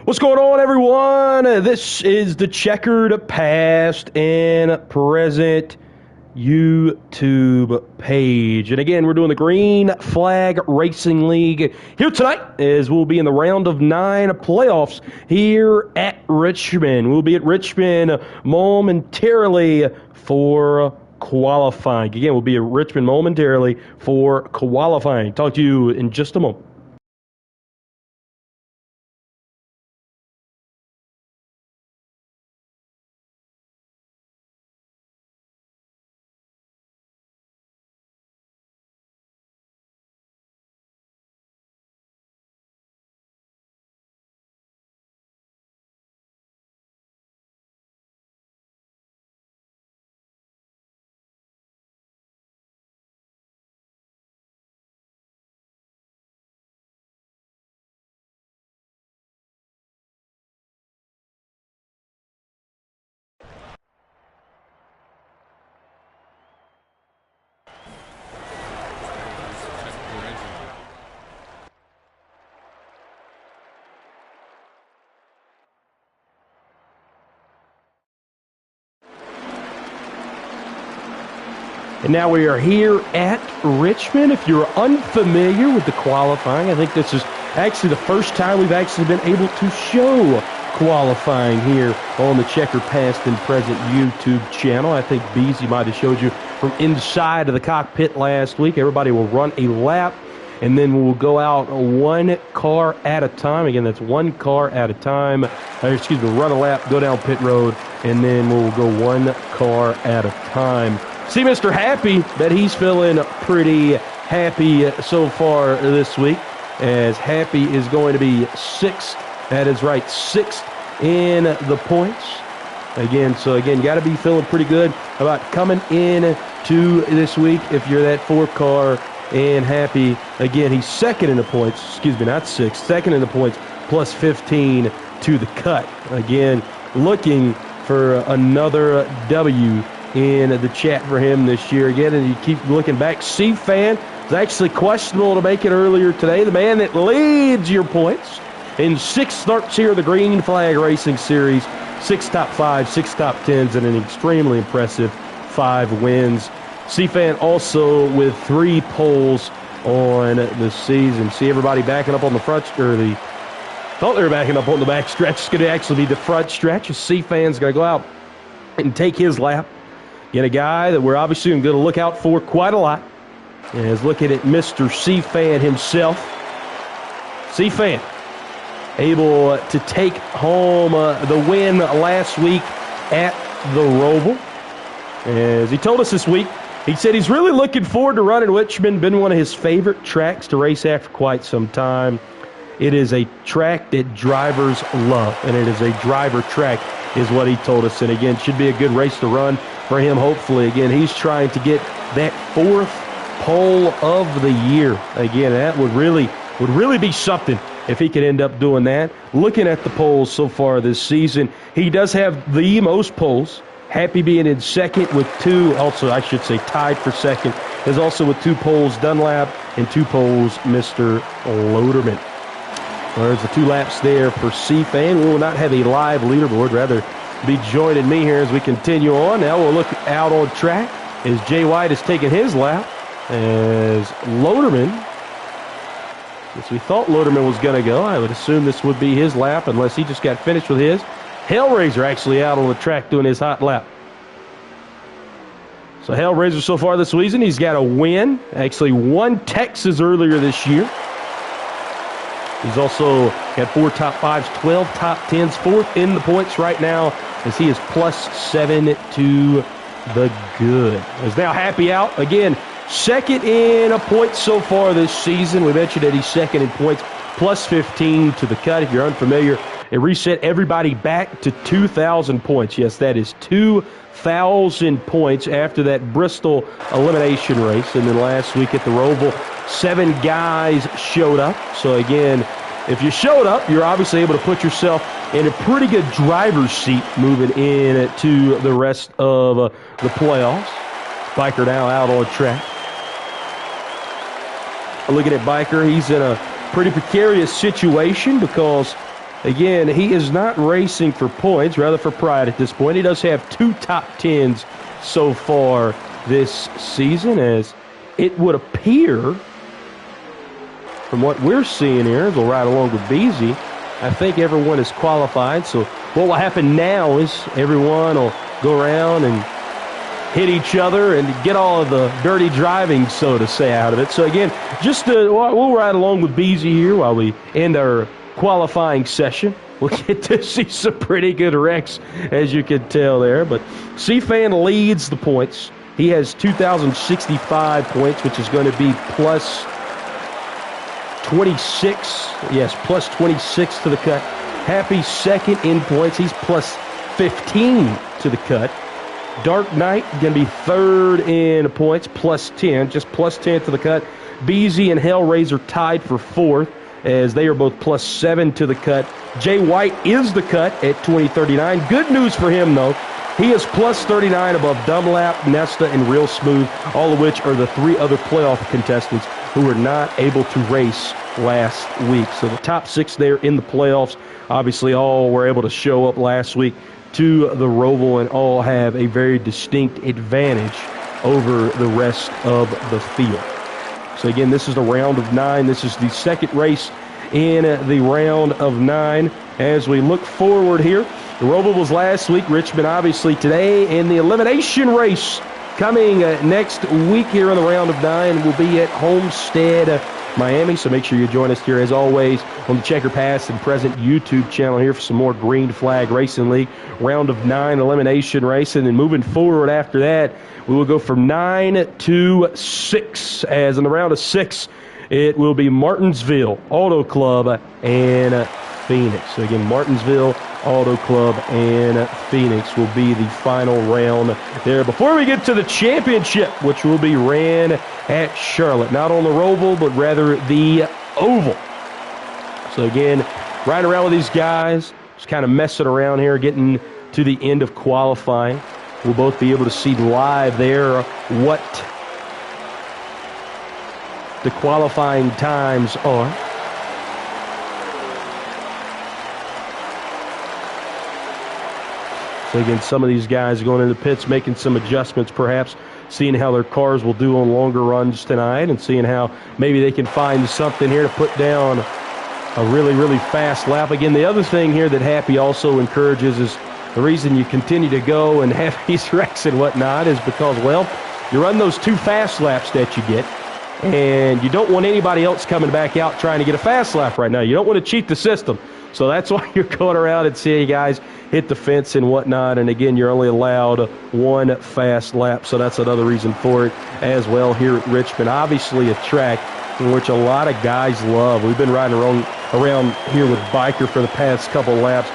What's going on, everyone? This is the Checkered Past and Present YouTube page. And again, we're doing the Green Flag Racing League here tonight as we'll be in the round of 9 playoffs here at Richmond. We'll be at Richmond momentarily for qualifying. Again, we'll be at Richmond momentarily for qualifying. Talk to you in just a moment. And now we are here at Richmond. If you're unfamiliar with the qualifying, I think this is actually the first time we've actually been able to show qualifying here on the Checkered Past and Present YouTube channel. I think Beezy might have showed you from inside of the cockpit last week. Everybody will run a lap, and then we'll go out one car at a time. Again, that's one car at a time. Run a lap, go down pit road, and then we'll go one car at a time. See Mr. Happy, that he's feeling pretty happy so far this week, as Happy is going to be 6th. That is right, 6th in the points. Again, got to be feeling pretty good about coming in to this week if you're that 4th car. And Happy, again, he's 2nd in the points. Excuse me, not 6th. 2nd in the points, plus 15 to the cut. Again, looking for another W in the chat for him this year. Again, and you keep looking back. C-Fan is actually questionable to make it earlier today. The man that leads your points in 6 starts here, the Green Flag Racing Series. 6 top 5, 6 top 10s, and an extremely impressive 5 wins. C-Fan also with 3 poles on the season. See everybody backing up on the front, thought they were backing up on the back stretch. It's going to actually be the front stretch. C-Fan's going to go out and take his lap. Get a guy that we're obviously going to look out for quite a lot. Is looking at Mr. C-Fan himself. C-Fan able to take home the win last week at the Roval. As he told us this week, he said he's really looking forward to running Richmond. Been one of his favorite tracks to race at for quite some time. It is a track that drivers love, and it is a driver track, is what he told us. And again, should be a good race to run for him, hopefully. Again, he's trying to get that 4th pole of the year. Again, that would really be something if he could end up doing that. Looking at the poles so far this season, he does have the most poles. Happy being in 2nd with 2. Also, I should say tied for 2nd. Is also with 2 poles Dunlap and 2 poles Mr. Loderman. There's the 2 laps there for C-Fan. We will not have a live leaderboard, rather be joining me here as we continue on. Now we'll look out on track as Jay White is taking his lap, as Loderman, since we thought Loderman was going to go, I would assume this would be his lap unless he just got finished with his. Hellraiser actually out on the track doing his hot lap. So Hellraiser so far this season, he's got a win. Actually won Texas earlier this year. He's also got 4 top 5s, 12 top 10s, 4th in the points right now as he is plus 7 to the good. Is now Happy out. Again, 2nd in a point so far this season. We mentioned that he's 2nd in points, plus 15 to the cut. If you're unfamiliar, it reset everybody back to 2,000 points. Yes, that is 2,000 points after that Bristol elimination race. And then last week at the Roval, 7 guys showed up. So again, if you showed up, you're obviously able to put yourself in a pretty good driver's seat moving in to the rest of the playoffs. Biker now out on track. Looking at Biker, he's in a pretty precarious situation because Again, he is not racing for points, rather for pride at this point. He does have 2 top 10s so far this season, as it would appear from what we're seeing here, we'll ride along with Beasy. I think everyone is qualified, so what will happen now is everyone will go around and hit each other and get all of the dirty driving, so to say, out of it. So again, we'll ride along with Beasy here while we end our qualifying session. We'll get to see some pretty good wrecks, as you can tell there. But C-Fan leads the points. He has 2,065 points, which is going to be plus 26. Yes, plus 26 to the cut. Happy second in points. He's plus 15 to the cut. Dark Knight going to be third in points, plus 10, just plus 10 to the cut. Beasy and Hellraiser tied for fourth, as they are both plus 7 to the cut. Jay White is the cut at 2039. Good news for him, though. He is plus 39 above Dunlap, Nesta, and Real Smooth, all of which are the 3 other playoff contestants who were not able to race last week. So the top 6 there in the playoffs, obviously all were able to show up last week to the Roval and all have a very distinct advantage over the rest of the field. So again, this is the round of 9. This is the second race in the round of 9. As we look forward here, the Roval was last week, Richmond obviously today, and the elimination race coming next week here in the round of 9 will be at Homestead, Miami. So make sure you join us here, as always, on the Checker Past and Present YouTube channel here for some more Green Flag Racing League round of 9 elimination race. And then moving forward after that, we will go from 9 to 6, as in the round of 6, it will be Martinsville Auto Club and Phoenix. So again, Martinsville Auto Club and Phoenix will be the final round there before we get to the championship, which will be ran at Charlotte. Not on the Roval, but rather the Oval. So again, riding around with these guys, just kind of messing around here, getting to the end of qualifying. We'll both be able to see live there what the qualifying times are. So again, some of these guys going into pits, making some adjustments perhaps, seeing how their cars will do on longer runs tonight and seeing how maybe they can find something here to put down a really, really fast lap. Again, the other thing here that Happy also encourages is the reason you continue to go and have these wrecks and whatnot is because, well, you run those 2 fast laps that you get, and you don't want anybody else coming back out trying to get a fast lap right now. You don't want to cheat the system. So that's why you're going around and seeing guys hit the fence and whatnot. And again, you're only allowed 1 fast lap. So that's another reason for it as well here at Richmond. Obviously a track in which a lot of guys love. We've been riding around here with Biker for the past couple laps.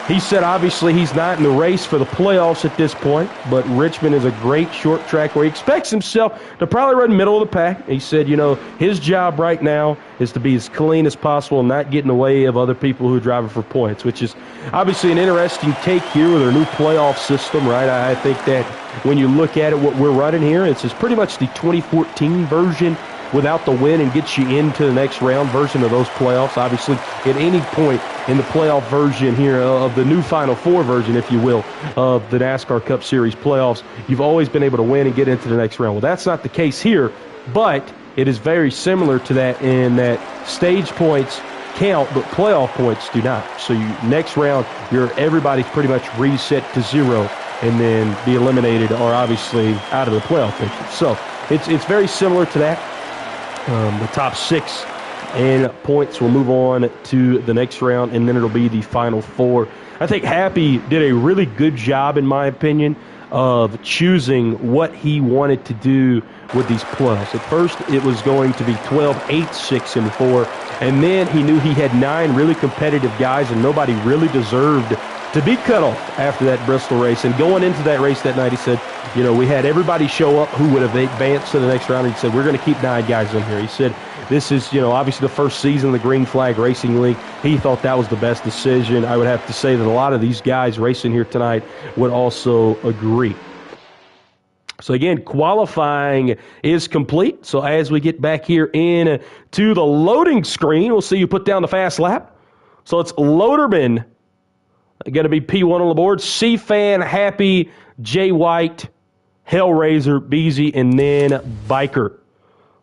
He said obviously he's not in the race for the playoffs at this point, but Richmond is a great short track where he expects himself to probably run middle of the pack. He said, you know, his job right now is to be as clean as possible and not get in the way of other people who are driving for points, which is obviously an interesting take here with our new playoff system, right? I think that when you look at it, what we're running here, it's pretty much the 2014 version without the win and gets you into the next round version of those playoffs. Obviously, at any point in the playoff version here of the new Final Four version, if you will, of the NASCAR Cup Series playoffs, you've always been able to win and get into the next round. Well, that's not the case here, but it is very similar to that in that stage points count, but playoff points do not. So next round, everybody's pretty much reset to 0 and then be eliminated or obviously out of the playoff picture. So it's very similar to that. The top 6 and points will move on to the next round, and then it'll be the Final Four. I think Happy did a really good job, in my opinion, of choosing what he wanted to do with these playoffs. At first, it was going to be 12, 8, 6, and 4, and then he knew he had 9 really competitive guys, and nobody really deserved to be cut off after that Bristol race. And going into that race that night, he said, you know, we had everybody show up who would have advanced to the next round. And he said, we're going to keep 9 guys in here. He said, this is, you know, obviously the first season of the Green Flag Racing League. He thought that was the best decision. I would have to say that a lot of these guys racing here tonight would also agree. So again, qualifying is complete. So as we get back here in to the loading screen, we'll see you put down the fast lap. So it's Loderman going to be P1 on the board. C-Fan, Happy, Jay White, Hellraiser, Beezy, and then Biker.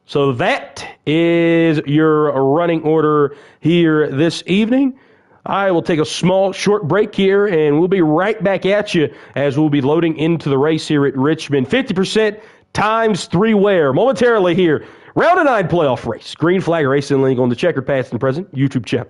So that is your running order here this evening. I will take a small, short break here, and we'll be right back at you as we'll be loading into the race here at Richmond. 50% times 3 wear momentarily here. Round of 9 playoff race. Green Flag Racing League on the Checkered Past and Present YouTube channel.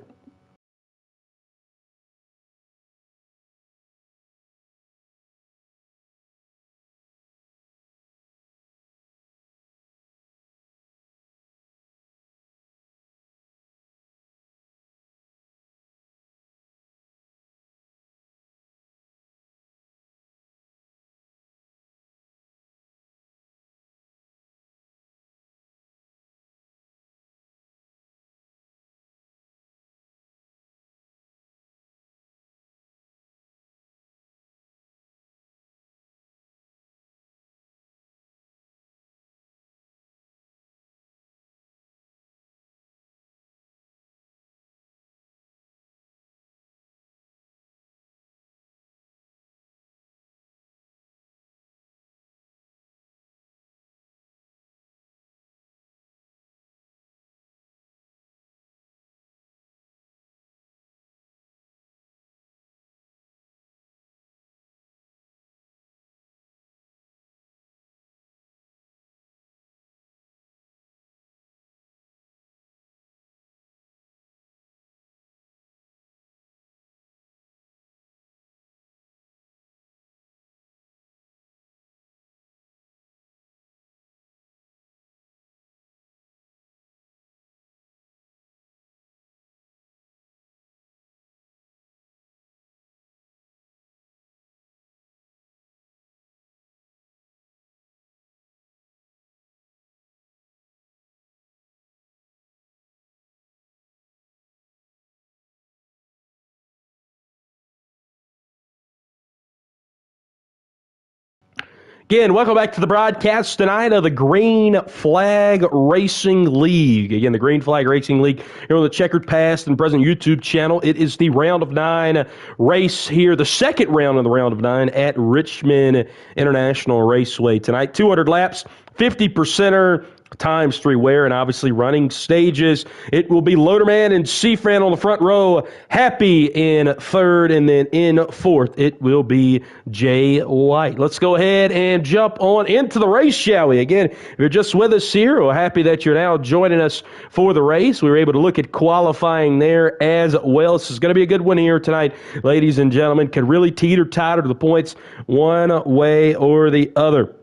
Again, welcome back to the broadcast tonight of the Green Flag Racing League. Again, the Green Flag Racing League here on the Checkered Past and Present YouTube channel. It is the round of 9 race here, the second round of the round of 9 at Richmond International Raceway tonight. 200 laps, 50%er. Times 3 wear, and obviously running stages. It will be Loderman and C-Fan on the front row, Happy in third, and then in fourth, it will be Jay White. Let's go ahead and jump on into the race, shall we? Again, if you're just with us here, we're happy that you're now joining us for the race. We were able to look at qualifying there as well. This is going to be a good one here tonight, ladies and gentlemen. Could really teeter-totter to the points one way or the other.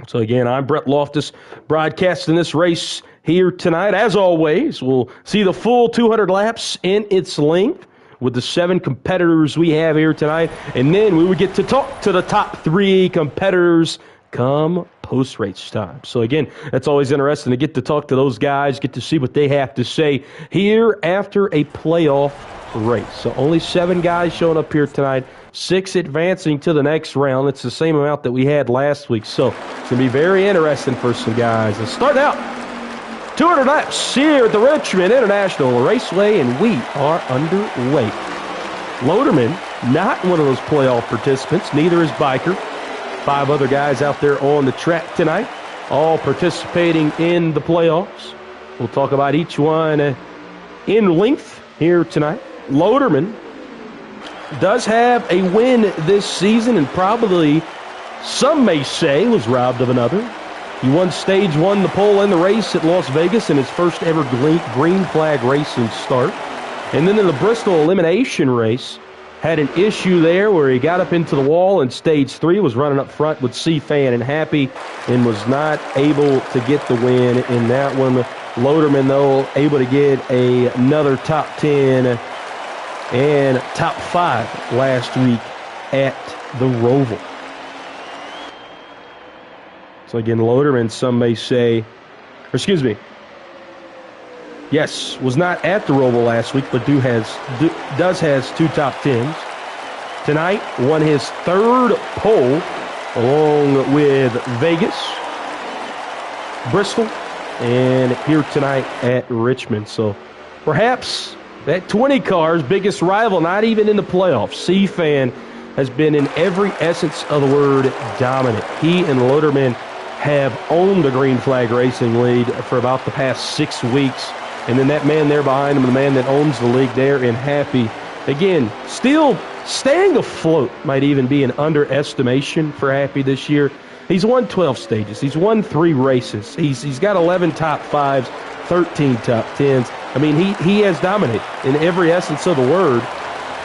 So again, I'm Brett Loftus, broadcasting this race here tonight. As always, we'll see the full 200 laps in its length with the 7 competitors we have here tonight. And then we will get to talk to the top 3 competitors come post-race time. So again, that's always interesting to get to talk to those guys, get to see what they have to say here after a playoff race. So only 7 guys showing up here tonight. 6 advancing to the next round. It's the same amount that we had last week. So it's going to be very interesting for some guys. Let's start out. 200 laps here at the Richmond International Raceway, and we are underway. Loderman, not one of those playoff participants. Neither is Biker. 5 other guys out there on the track tonight, all participating in the playoffs. We'll talk about each one in length here tonight. Loderman does have a win this season, and probably, some may say, was robbed of another. He won Stage 1, the pole in the race at Las Vegas in his first ever Green Flag Racing start. And then in the Bristol Elimination Race, had an issue there where he got up into the wall in Stage 3, was running up front with C-Fan and Happy, and was not able to get the win in that one. Loderman, though, able to get another top 10 and top 5 last week at the Roval. So again, Loderman, some may say, yes, was not at the Roval last week, but does has 2 top 10s. Tonight, won his 3rd pole along with Vegas, Bristol, and here tonight at Richmond. So perhaps That 20 car's biggest rival, not even in the playoffs. C-Fan has been in every essence of the word dominant. He and Loderman have owned the Green Flag Racing lead for about the past 6 weeks. And then that man there behind him, the man that owns the league there in Happy, again, still staying afloat might even be an underestimation for Happy this year. He's won 12 stages. He's won 3 races. He's got 11 top 5s, 13 top 10s. I mean, he has dominated in every essence of the word.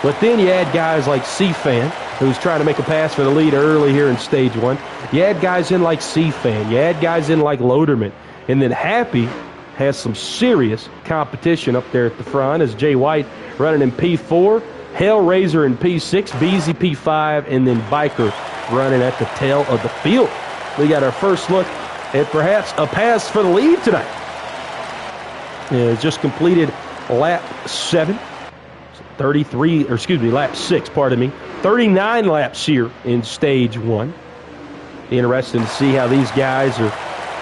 But then you add guys like C-Fan, who's trying to make a pass for the lead early here in Stage 1. You add guys in like C-Fan. You add guys in like Loderman. And then Happy has some serious competition up there at the front as Jay White running in P4, Hellraiser in P6, Beezy P5, and then Biker running at the tail of the field. We got our first look at perhaps a pass for the lead tonight. Just completed lap 7. 39 laps here in Stage 1. Interesting to see how these guys are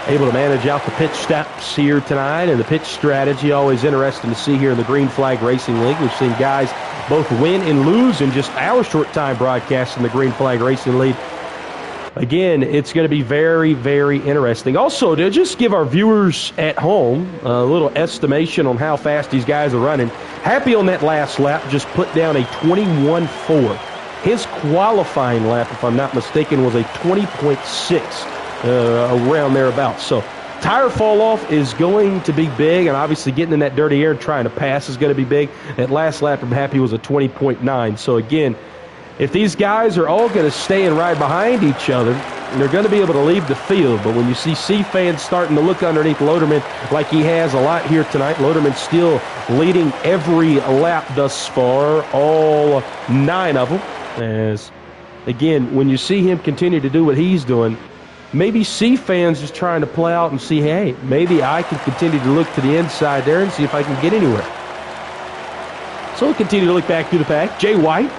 able to manage out the pitch stops here tonight and the pitch strategy. Always interesting to see here in the Green Flag Racing League. We've seen guys both win and lose in just our short time broadcasting the Green Flag Racing League. Again, it's going to be very, very interesting. Also, to just give our viewers at home a little estimation on how fast these guys are running, Happy on that last lap just put down a 21.4. His qualifying lap, if I'm not mistaken, was a 20.6, around thereabouts. So tire fall off is going to be big, and obviously getting in that dirty air and trying to pass is going to be big. That last lap from Happy was a 20.9. So again, if these guys are all going to stay and ride behind each other, they're going to be able to leave the field. But when you see C-Fan starting to look underneath Loderman like he has a lot here tonight, Loderman still leading every lap thus far, all 9 of them. As, again, when you see him continue to do what he's doing, maybe C-Fan's just trying to play out and see, hey, maybe I can continue to look to the inside there and see if I can get anywhere. So we'll continue to look back through the pack. Jay White,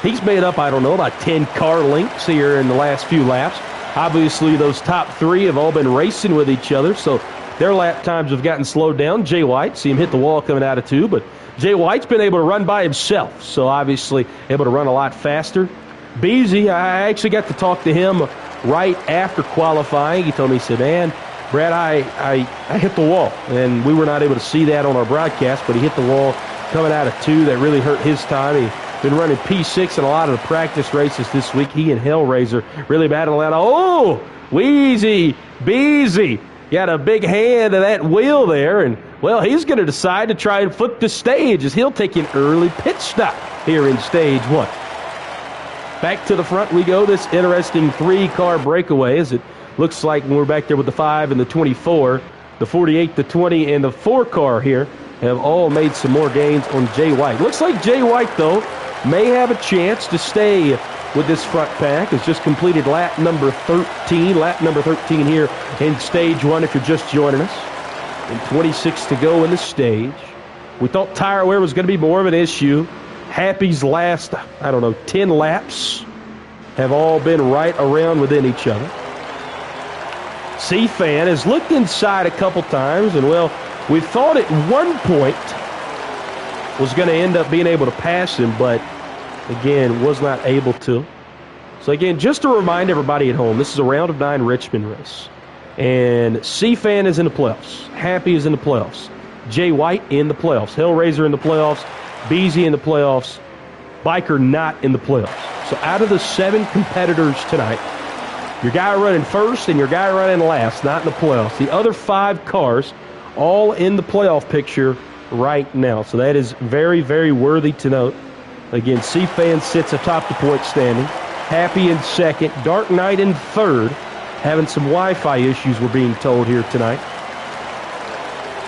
he's made up, I don't know, about 10 car lengths here in the last few laps. Obviously, those top 3 have all been racing with each other, so their lap times have gotten slowed down. Jay White, see him hit the wall coming out of 2, but Jay White's been able to run by himself, so obviously able to run a lot faster. Beezy, I actually got to talk to him right after qualifying. He told me, he said, man, Brad, I hit the wall, and we were not able to see that on our broadcast, but he hit the wall coming out of 2. That really hurt his time. He's been running P6 in a lot of the practice races this week. He and Hellraiser really battling out. Oh, Wheezy, Beezy got a big hand of that wheel there, and, well, he's going to decide to try and flip the stage as he'll take an early pit stop here in Stage 1. Back to the front we go. This interesting 3-car breakaway as it looks like when we're back there with the 5 and the 24, the 48, the 20, and the 4-car here have all made some more gains on Jay White. Looks like Jay White, though, may have a chance to stay with this front pack. It's just completed lap number 13. Lap number 13 here in Stage 1 if you're just joining us. And 26 to go in the stage. We thought tire wear was going to be more of an issue. Happy's last, 10 laps have all been right around within each other. C-Fan has looked inside a couple times, and, well, we thought at one point was going to end up being able to pass him, but, again, was not able to. So, again, just to remind everybody at home, this is a round of 9 Richmond race. And C-Fan is in the playoffs. Happy is in the playoffs. Jay White in the playoffs. Hellraiser in the playoffs. Beezy in the playoffs. Biker not in the playoffs. So out of the 7 competitors tonight, your guy running first and your guy running last, not in the playoffs. The other 5 cars all in the playoff picture right now. So that is very, very worthy to note. Again, C-Fan sits atop the point standing. Happy in second. Dark Knight in third. Having some Wi-Fi issues, we're being told here tonight.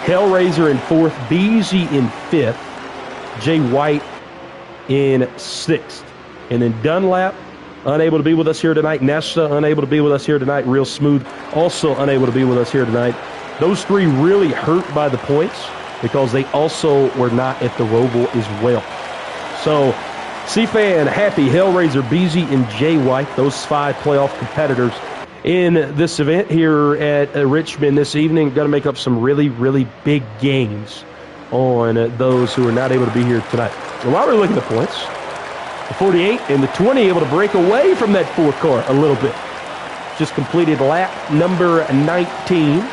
Hellraiser in fourth. Beezy in fifth. Jay White in sixth. And then Dunlap, unable to be with us here tonight. Nesta, unable to be with us here tonight. Real Smooth, also unable to be with us here tonight. Those 3 really hurt by the points because they also were not at the Roval as well. So, C-Fan, Happy, Hellraiser, Beezy, and Jay White, those 5 playoff competitors in this event here at Richmond this evening, going to make up some really, really big gains on those who are not able to be here tonight. Well, while we're looking at the points, the 48 and the 20 able to break away from that 4 car a little bit. Just completed lap number 19.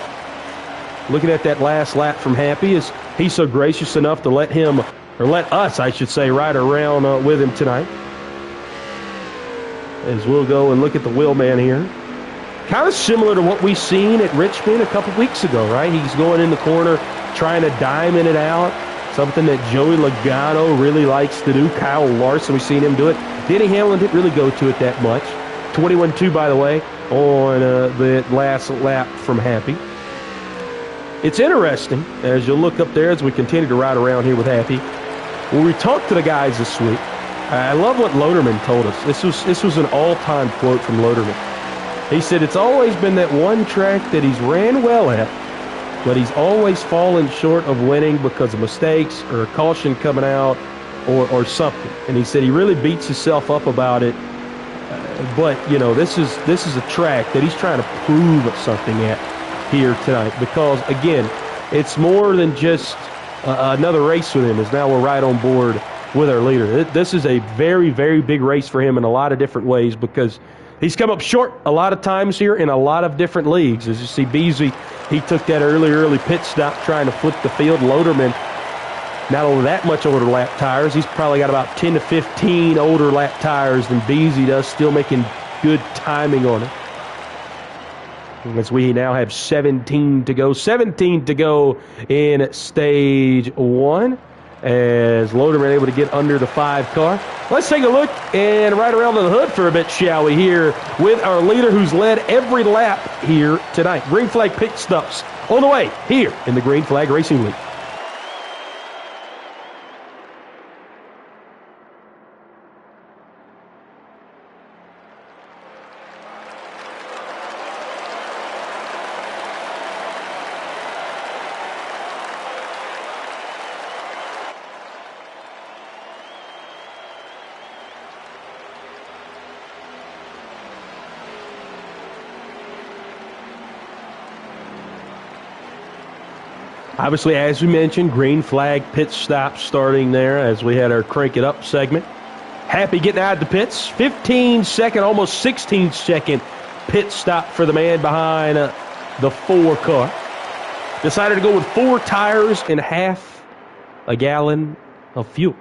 Looking at that last lap from Happy, is he's so gracious enough to let us, I should say, ride around with him tonight. As we'll go and look at the wheelman here. Kind of similar to what we seen at Richmond a couple weeks ago, right? He's going in the corner, trying to diamond it out. Something that Joey Logano really likes to do. Kyle Larson, we've seen him do it. Denny Hamlin didn't really go to it that much. 21-2, by the way, on the last lap from Happy. It's interesting, as you look up there as we continue to ride around here with Happy. When we talked to the guys this week, I love what Loderman told us. This was an all-time quote from Loderman. He said, it's always been that one track that he's ran well at, but he's always fallen short of winning because of mistakes or a caution coming out or something. And he said he really beats himself up about it. But, you know, this is a track that he's trying to prove something at here tonight. Because, again, it's more than just another race with him, as now we're right on board with our leader. This is a very, very big race for him in a lot of different ways, because he's come up short a lot of times here in a lot of different leagues. As you see, Beasley, he took that early pit stop trying to flip the field. Loderman, not only that much older lap tires, he's probably got about 10 to 15 older lap tires than Beasley does, still making good timing on it. As we now have 17 to go. 17 to go in stage 1. As Loderman able to get under the 5 car. Let's take a look and ride around the hood for a bit, shall we, here with our leader who's led every lap here tonight. Green flag pit stops on the way here in the Green Flag Racing League. Obviously, as we mentioned, green flag pit stop starting there as we had our Crank It Up segment. Happy getting out of the pits. 15-second, almost 16-second pit stop for the man behind the 4 car. Decided to go with 4 tires and half a gallon of fuel.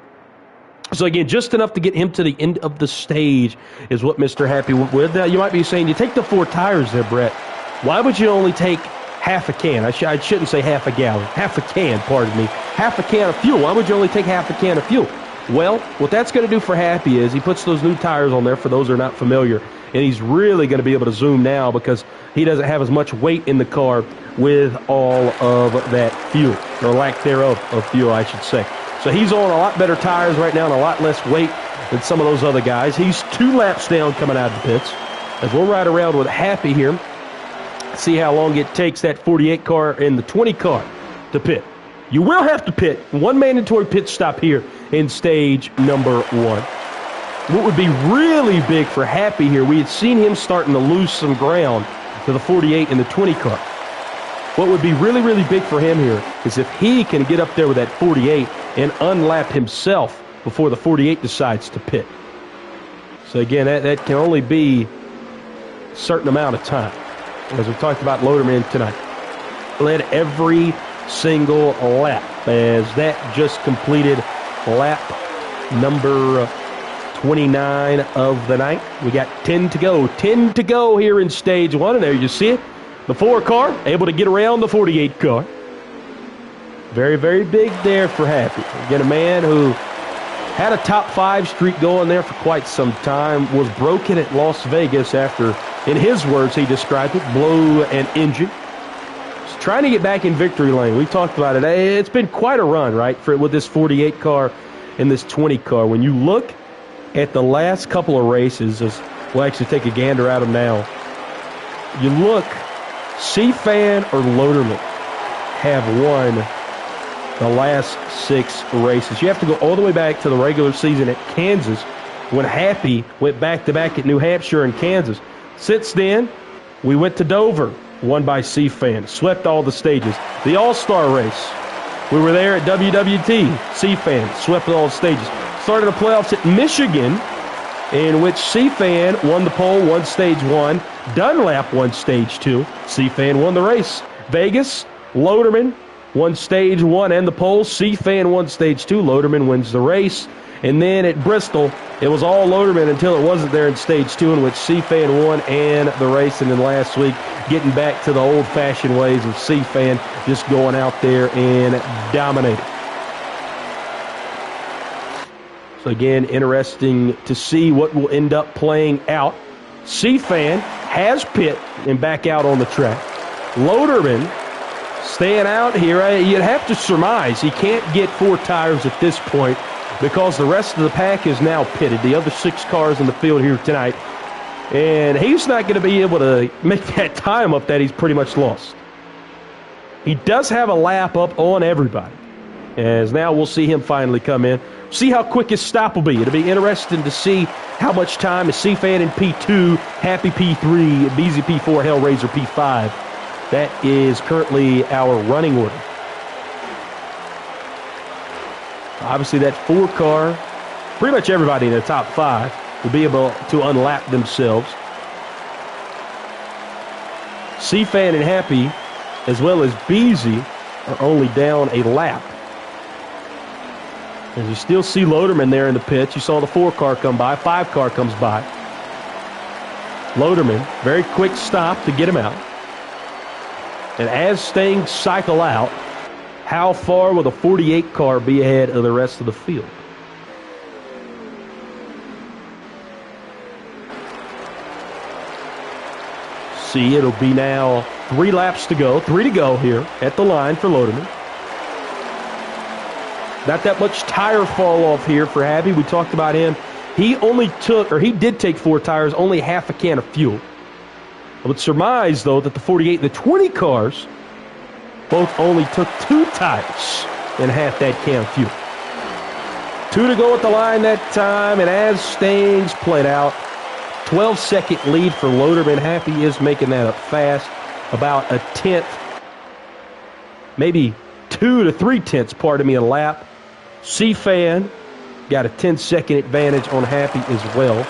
So, again, just enough to get him to the end of the stage is what Mr. Happy went with. Now, you might be saying, you take the 4 tires there, Brett. Why would you only take half a can? I shouldn't say half a gallon. Half a can, pardon me. Half a can of fuel. Why would you only take half a can of fuel? Well, what that's going to do for Happy is he puts those new tires on there for those who are not familiar, and he's really going to be able to zoom now because he doesn't have as much weight in the car with all of that fuel, or lack thereof of fuel, I should say. So he's on a lot better tires right now and a lot less weight than some of those other guys. He's 2 laps down coming out of the pits. As we'll ride around with Happy here, see how long it takes that 48 car and the 20 car to pit. You will have to pit. 1 mandatory pit stop here in stage number 1. What would be really big for Happy here, we had seen him starting to lose some ground to the 48 and the 20 car. What would be really, really big for him here is if he can get up there with that 48 and unlap himself before the 48 decides to pit. So again, that can only be a certain amount of time. As we talked about Loderman tonight, led every single lap as that just completed lap number 29 of the night. We got 10 to go. 10 to go here in stage 1, and there you see it. The 4 car able to get around the 48 car. Very, very big there for Happy. Again, a man who had a top 5 streak going there for quite some time, was broken at Las Vegas after, in his words, he described it, blow an engine. He's trying to get back in victory lane. We talked about it. It's been quite a run, right, with this 48 car and this 20 car. When you look at the last couple of races, as we'll actually take a gander at them now, you look, C-Fan or Loderman have won the last 6 races. You have to go all the way back to the regular season at Kansas when Happy went back-to-back at New Hampshire and Kansas. Since then, we went to Dover, won by C-Fan, swept all the stages. The All-Star race, We were there at WWT. C-Fan swept all the stages. Started the playoffs at Michigan, in which C-Fan won the pole, won stage 1. Dunlap won stage 2. C-Fan won the race. Vegas, Loderman won stage 1 and the pole. C-Fan won stage 2. Loderman wins the race. And then at Bristol, it was all Loderman until it wasn't there in stage 2, in which C-Fan won and the race. And then last week, getting back to the old-fashioned ways of C-Fan, just going out there and dominating. So again, interesting to see what will end up playing out. C-Fan has pit and back out on the track. Loderman staying out here. You'd have to surmise he can't get 4 tires at this point because the rest of the pack is now pitted, the other 6 cars in the field here tonight. And he's not going to be able to make that time up that he's pretty much lost. He does have a lap up on everybody, as now we'll see him finally come in. See how quick his stop will be. It'll be interesting to see how much time is C-Fan in P2, Happy P3, BZ P4, Hellraiser P5. That is currently our running order. Obviously, that 4 car, pretty much everybody in the top 5 will be able to unlap themselves. C-Fan and Happy, as well as BZ, are only down a lap. As you still see Loderman there in the pits. You saw the 4 car come by. 5 car comes by. Loderman, very quick stop to get him out. And as things cycle out, how far will the 48 car be ahead of the rest of the field? See, it'll be now 3 laps to go. 3 to go here at the line for Loderman. Not that much tire fall off here for Happy. We talked about him. He did take 4 tires, only half a can of fuel. I would surmise, though, that the 48 and the 20 cars both only took 2 tires and half that can of fuel. 2 to go at the line that time, and as things played out, 12-second lead for Loderman. Happy is making that up fast, about a tenth, maybe 2 to 3 tenths, pardon me, a lap. C-Fan got a 10-second advantage on Happy as well.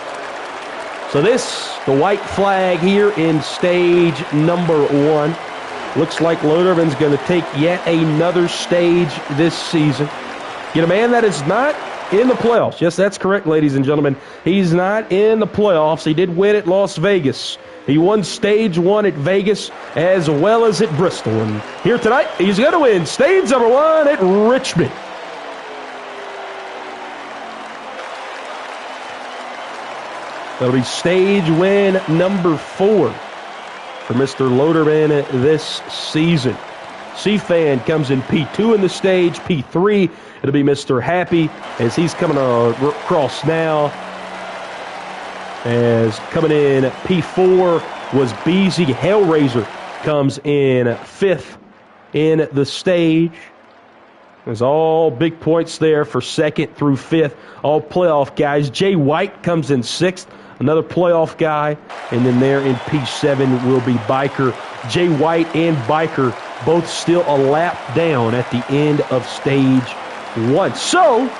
So the white flag here in stage number 1. Looks like Loderman's going to take yet another stage this season. Get a man that is not in the playoffs. Yes, that's correct, ladies and gentlemen. He's not in the playoffs. He did win at Las Vegas. He won stage 1 at Vegas as well as at Bristol. And here tonight, he's going to win stage number 1 at Richmond. That'll be stage win number 4 for Mr. Loderman this season. C-Fan comes in P2 in the stage, P3. It'll be Mr. Happy as he's coming across now. As coming in P4 was BZ. Hellraiser comes in 5th in the stage. There's all big points there for 2nd through 5th. All playoff guys. Jay White comes in 6th. Another playoff guy. And then there in P7 will be Biker. Jay White and Biker both still a lap down at the end of stage 1. So,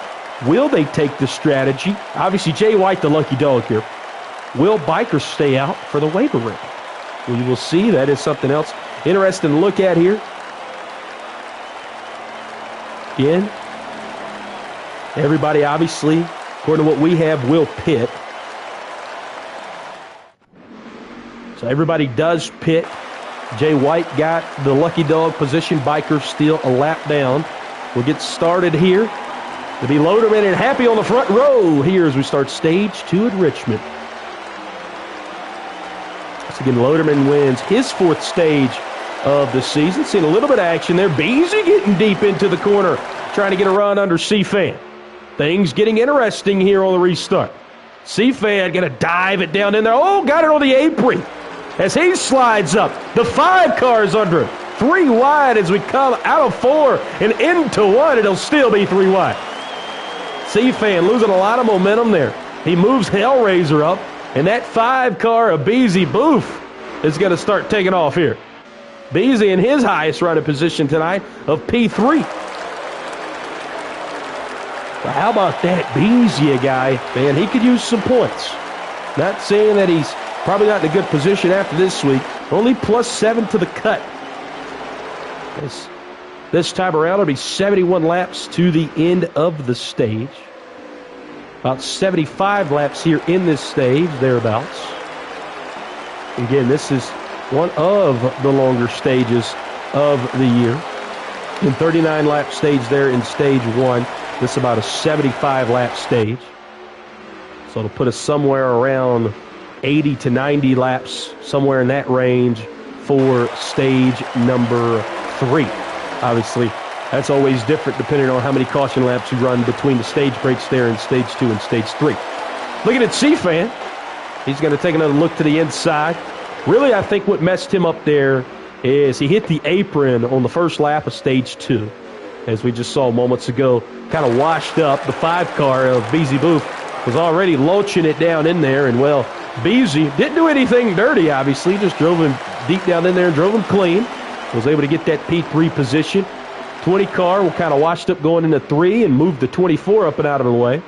will they take the strategy? Obviously, Jay White, the lucky dog here. Will Biker stay out for the waiver round? We will see. That is something else interesting to look at here. Again, everybody obviously, according to what we have, will pit. So everybody does pit. Jay White got the lucky dog position. Biker still a lap down. We'll get started here. It'll be Loderman and Happy on the front row here as we start stage 2 at Richmond. So again, Loderman wins his 4th stage of the season. Seen a little bit of action there. Beasley getting deep into the corner, trying to get a run under C-Fan. Things getting interesting here on the restart. C-Fan going to dive it down in there. Oh, got it on the apron as he slides up. The 5 cars under him. 3 wide as we come out of 4 and into 1. It'll still be 3 wide. C-Fan losing a lot of momentum there. He moves Hellraiser up, and that 5 car of BZ Booth is going to start taking off here. BZ in his highest running position tonight of P3. But how about that Beasley guy? Man, he could use some points. Not saying that he's probably not in a good position after this week. Only +7 to the cut. This time around, it'll be 71 laps to the end of the stage. About 75 laps here in this stage, thereabouts. Again, this is one of the longer stages of the year. In 39-lap stage there in stage 1. This is about a 75-lap stage. So it'll put us somewhere around 80 to 90 laps, somewhere in that range for stage number 3. Obviously, that's always different depending on how many caution laps you run between the stage breaks there in stage 2 and stage 3. Looking at C-Fan. He's going to take another look to the inside. Really, I think what messed him up there is he hit the apron on the first lap of stage 2. As we just saw moments ago, kind of washed up. The 5 car of Beasley Booth was already launching it down in there. And, well, Beasley didn't do anything dirty, obviously. Just drove him deep down in there and drove him clean. Was able to get that P3 position. 20 car will kind of washed up going into 3 and moved the 24 up and out of the way.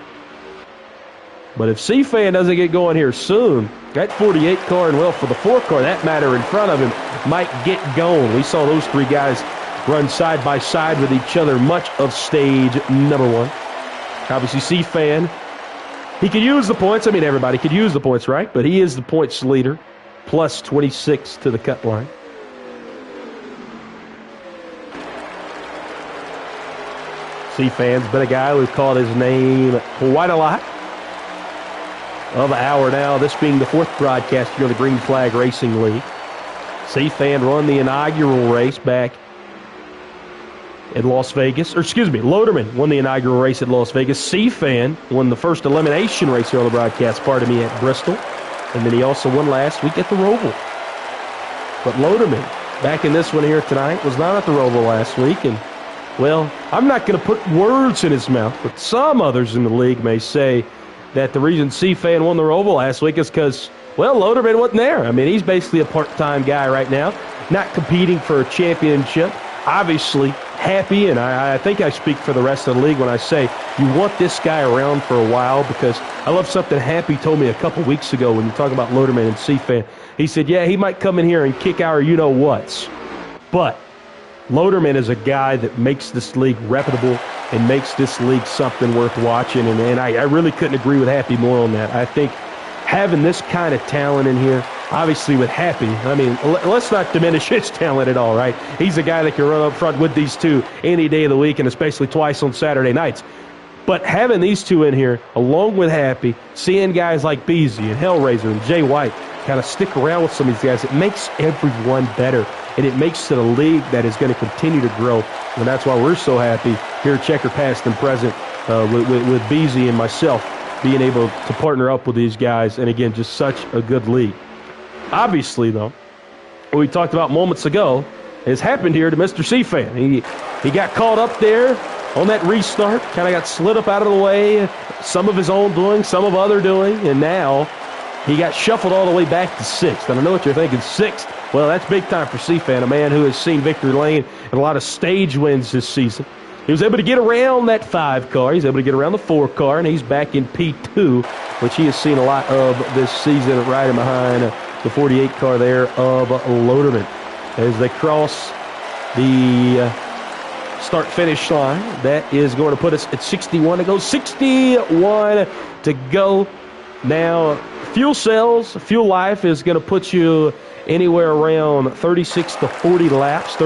But if C-Fan doesn't get going here soon, that 48 car and, well, for the 4 car, that matter in front of him might get going. We saw those 3 guys run side by side with each other much of stage number 1. Obviously, C-Fan, he could use the points. I mean, everybody could use the points, right? But he is the points leader, plus 26 to the cut line. C-Fan's been a guy we've called his name quite a lot of an hour now, this being the 4th broadcast here of the Green Flag Racing League. C-Fan won the inaugural race back at Las Vegas. Or, excuse me, Loderman won the inaugural race at Las Vegas. C-Fan won the first elimination race here on the broadcast, pardon me, at Bristol. And then he also won last week at the Roval. But Loderman, back in this one here tonight, was not at the Roval last week. And, well, I'm not going to put words in his mouth, but some others in the league may say that the reason C-Fan won the Roval last week is because, well, Loderman wasn't there. I mean, he's basically a part-time guy right now, not competing for a championship. Obviously happy, and I think I speak for the rest of the league when I say you want this guy around for a while, because I love something Happy told me a couple weeks ago when you talk about Loderman and C-Fan. He said, yeah, he might come in here and kick our you-know-whats, but Loderman is a guy that makes this league reputable and makes this league something worth watching, and I really couldn't agree with Happy more on that. I think having this kind of talent in here, obviously with Happy, I mean, let's not diminish his talent at all, right? He's a guy that can run up front with these two any day of the week, and especially twice on Saturday nights. But having these two in here, along with Happy, seeing guys like Beasley and Hellraiser and Jay White kind of stick around with some of these guys, it makes everyone better. And it makes it a league that is going to continue to grow. And that's why we're so happy here at Checker Past and Present with Beasley and myself being able to partner up with these guys. And, again, just such a good league. Obviously, though, what we talked about moments ago has happened here to Mr. C-Fan. He got caught up there on that restart, kind of got slid up out of the way, some of his own doing, some of other doing, and now he got shuffled all the way back to 6th. And I know what you're thinking, 6th. Well, that's big time for C-Fan, a man who has seen victory lane and a lot of stage wins this season. He was able to get around that 5 car. He's able to get around the 4 car, and he's back in P2, which he has seen a lot of this season, riding behind the 48 car there of Loderman. As they cross the start-finish line, that is going to put us at 61 to go. 61 to go. Now, fuel cells, fuel life is going to put you anywhere around 36 to 40 laps,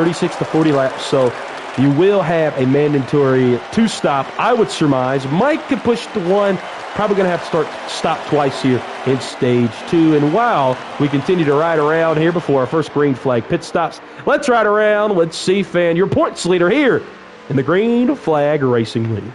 so you will have a mandatory 2-stop, I would surmise. Mike could push to 1, probably going to have to stop twice here in stage 2. And while we continue to ride around here before our first green flag pit stops, let's ride around with C-Fan, your points leader here in the Green Flag Racing League.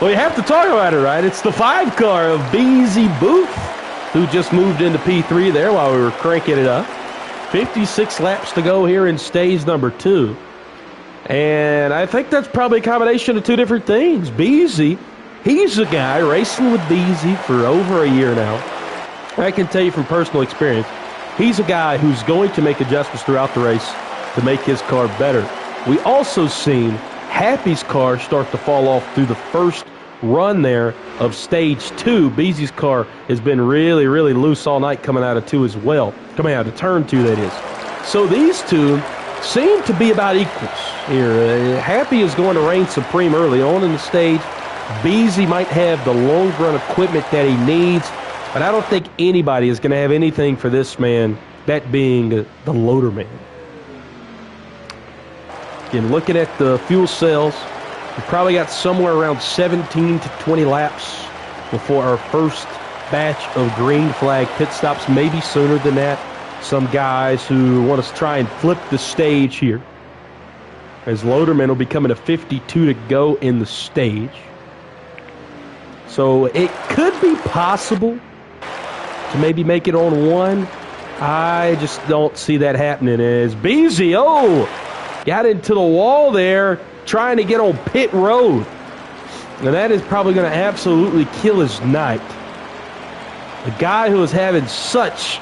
Well, you have to talk about it, right? It's the 5 car of BZ Booth, who just moved into P3 there while we were cranking it up. 56 laps to go here in stage number 2. And I think that's probably a combination of two different things. BZ, he's a guy racing with BZ for over a year now. I can tell you from personal experience, he's a guy who's going to make adjustments throughout the race to make his car better. We also seen Happy's car start to fall off through the first run there of stage 2. BZ's car has been really, really loose all night coming out of 2 as well. Coming out of turn 2, that is. So these two seem to be about equals here. Happy is going to reign supreme early on in the stage. BZ might have the long run equipment that he needs, but I don't think anybody is going to have anything for this man, that being the loader man. Again, looking at the fuel cells, we probably got somewhere around 17 to 20 laps before our first batch of green flag pit stops, maybe sooner than that. Some guys who want to try and flip the stage here, as Loaderman will be coming to 52 to go in the stage. So it could be possible to maybe make it on 1. I just don't see that happening, as BZ, got into the wall there trying to get on pit road. And that is probably going to absolutely kill his night. The guy who is having such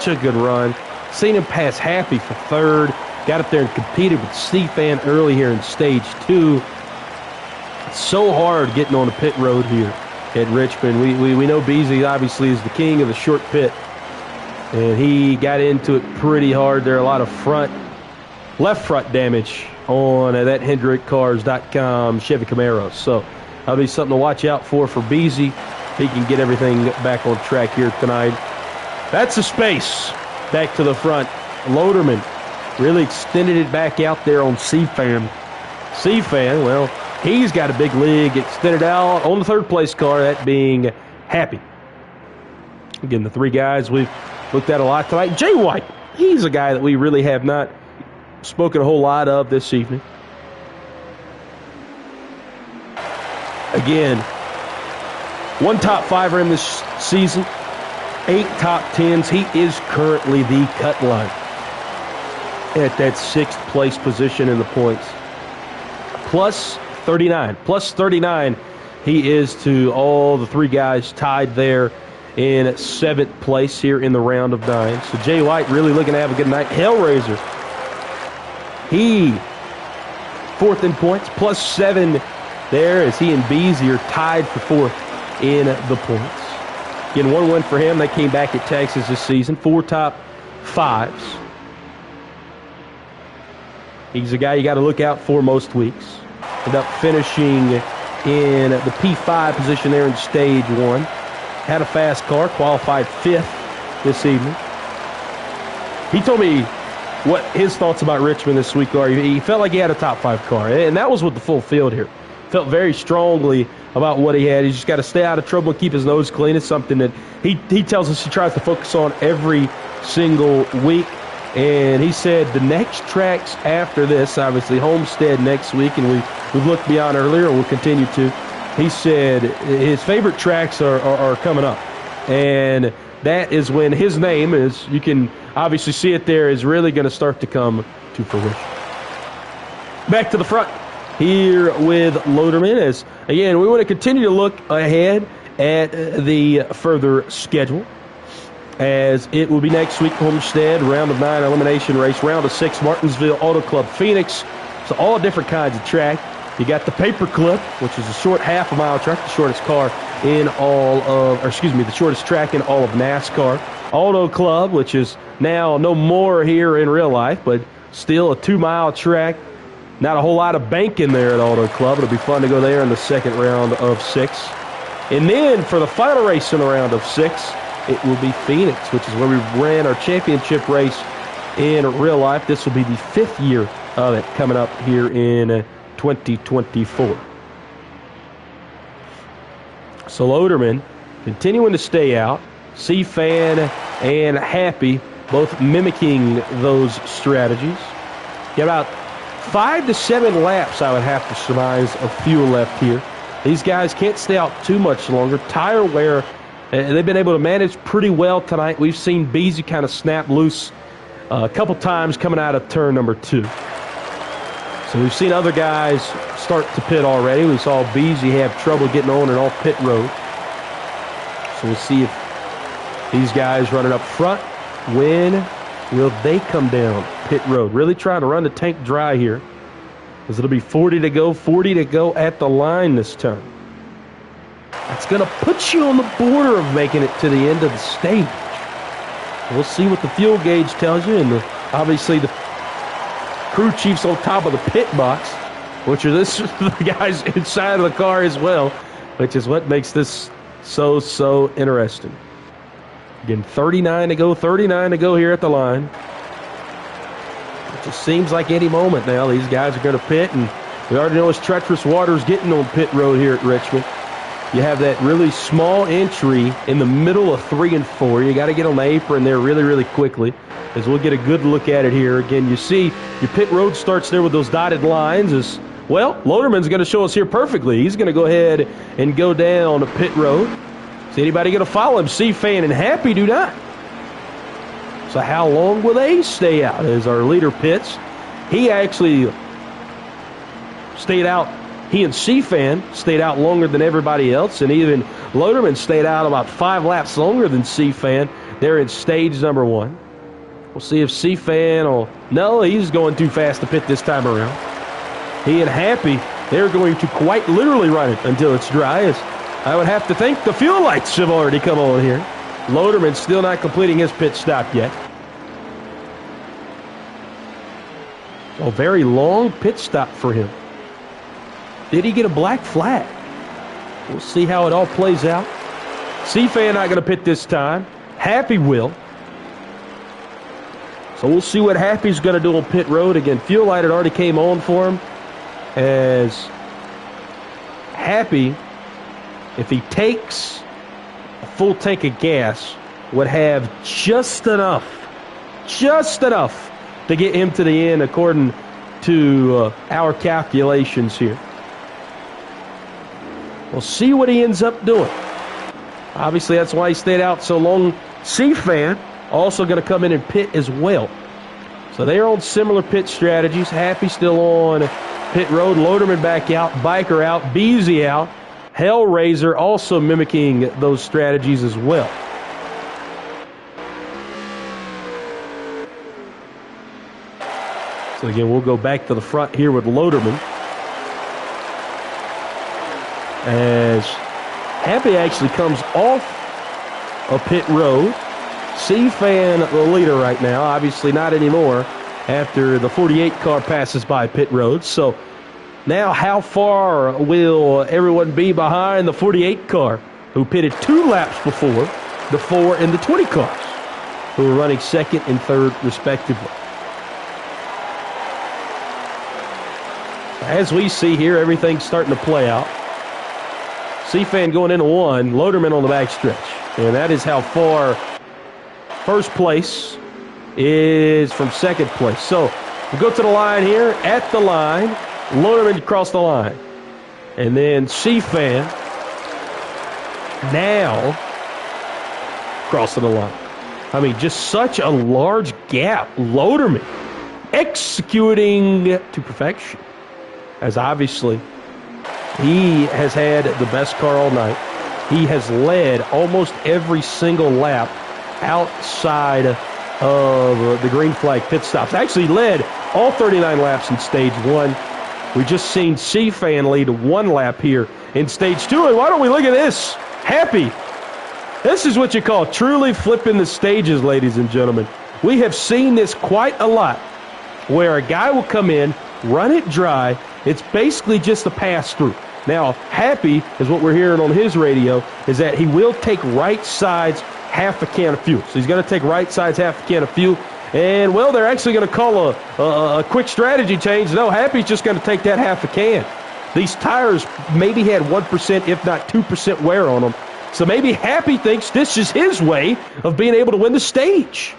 a good run. Seen him pass Happy for 3rd. Got up there and competed with C-Fan early here in stage 2. It's so hard getting on the pit road here at Richmond. We know BZ obviously is the king of the short pit. And he got into it pretty hard. There are a lot of left front damage on that HendrickCars.com Chevy Camaro. So that'll be something to watch out for BZ. He can get everything back on track here tonight. That's the space back to the front. Loaderman really extended it back out there on C-Fan. C-Fan, well, he's got a big lead extended out on the 3rd place car, that being Happy. Again, the 3 guys we've looked at a lot tonight. Jay White, he's a guy that we really have not spoken a whole lot of this evening. Again, 1 top 5er in this season. 8 top 10s. He is currently the cut line at that 6th place position in the points. Plus 39. Plus 39 he is to all the 3 guys tied there in 7th place here in the round of 9. So Jay White really looking to have a good night. Hellraiser, he 4th in points. Plus 7 there as he and BZ are tied for 4th in the points. Again, 1 win for him. They came back at Texas this season. 4 top 5s. He's a guy you got to look out for most weeks. Ended up finishing in the P5 position there in stage 1. Had a fast car, qualified 5th this evening. He told me what his thoughts about Richmond this week are. He felt like he had a top 5 car, and that was with the full field here. Felt very strongly about what he had. He's just got to stay out of trouble and keep his nose clean. It's something that he tells us he tries to focus on every single week. And he said the next tracks after this, obviously Homestead next week, and we've looked beyond earlier, and we'll continue to. He said his favorite tracks are coming up. And that is when his name is, you can obviously see it there, is really going to start to come to fruition. Back to the front here with Loaderman, as again we want to continue to look ahead at the further schedule, as it will be next week Homestead, round of 9 elimination race, round of 6 Martinsville Auto Club Phoenix. So all different kinds of track. You got the Paperclip, which is a short half-a-mile track, the shortest car in all of, the shortest track in all of NASCAR. Auto Club, which is now no more here in real life, but still a 2-mile track. Not a whole lot of banking there at Auto Club. It'll be fun to go there in the 2nd round of 6. And then for the final race in the round of 6, it will be Phoenix, which is where we ran our championship race in real life. This will be the 5th year of it coming up here in 2024. So Loaderman continuing to stay out. C-Fan and Happy both mimicking those strategies. Get about 5 to 7 laps, I would have to surmise, of fuel left here These guys can't stay out too much longer. Tire wear, they've been able to manage pretty well tonight. We've seen Beasley kind of snap loose a couple times coming out of turn number 2. So we've seen other guys start to pit already. We saw Beasley have trouble getting on and off pit road. So we'll see if these guys running up front, when will they come down pit road? Really trying to run the tank dry here, because it'll be 40 to go at the line this time. That's going to put you on the border of making it to the end of the stage. We'll see what the fuel gauge tells you, and obviously the crew chief's on top of the pit box, which are the guys inside of the car as well, which is what makes this so interesting. Again, 39 to go here at the line. It just seems like any moment now these guys are going to pit, and we already know it's treacherous waters getting on pit road here at Richmond. You have that really small entry in the middle of 3 and 4. You got to get on the apron there really quickly, as we'll get a good look at it here. Again, you see your pit road starts there with those dotted lines. As well, Loderman's going to show us here perfectly. He's going to go ahead and go down to pit road. Is anybody going to follow him? C-Fan and Happy do not. So how long will they stay out as our leader pits? He actually stayed out. He and C-Fan stayed out longer than everybody else, and even Loderman stayed out about 5 laps longer than C-Fan. They're in stage number 1. We'll see if C-Fan will... No, he's going too fast to pit this time around. He and Happy, they're going to quite literally run it until it's dry, as I would have to think the fuel lights have already come on here. Loderman still not completing his pit stop yet. A very long pit stop for him. Did he get a black flag? We'll see how it all plays out. C-Fan not going to pit this time. Happy will. So we'll see what Happy's going to do on pit road. Again, fuel light had already came on for him, as Happy, if he takes a full tank of gas, would have just enough to get him to the end according to our calculations here. We'll see what he ends up doing. Obviously, that's why he stayed out so long. C-Fan also going to come in and pit as well. So they're on similar pit strategies. Happy still on pit road. Loderman back out. Biker out. Beezy out. Hellraiser also mimicking those strategies as well. So again, we'll go back to the front here with Loderman, as Happy actually comes off of pit road. C-Fan the leader right now, obviously not anymore after the 48 car passes by pit road. So now how far will everyone be behind the 48 car, who pitted 2 laps before the 4 and the 20 cars, who are running second and third respectively? As we see here, everything's starting to play out. C-Fan going into 1, Loderman on the backstretch. And that is how far first place is from second place. So we go to the line here. At the line, Loderman across the line. And then C-Fan now crossing the line. I mean, just such a large gap. Loderman executing to perfection, as obviously he has had the best car all night. He has led almost every single lap outside of the green flag pit stops. Actually led all 39 laps in stage 1. We just seen C-Fan lead 1 lap here in stage 2. And why don't we look at this? Happy. This is what you call truly flipping the stages, ladies and gentlemen. We have seen this quite a lot, where a guy will come in, run it dry. It's basically just a pass-through. Now, Happy is what we're hearing on his radio, is that he will take right sides half a can of fuel. So he's going to take right sides half a can of fuel. And, well, they're actually going to call a quick strategy change. No, Happy's just going to take that half a can. These tires maybe had 1%, if not 2% wear on them. So maybe Happy thinks this is his way of being able to win the stage.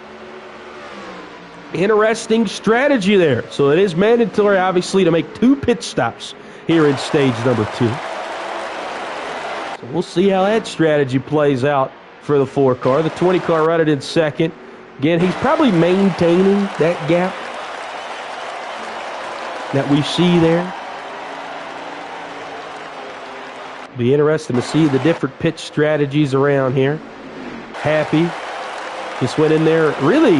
Interesting strategy there. So it is mandatory, obviously, to make 2 pit stops here in stage number 2. We'll see how that strategy plays out for the 4 car. The 20 car running in second. Again, he's probably maintaining that gap that we see there. Be interesting to see the different pitch strategies around here. Happy just went in there, really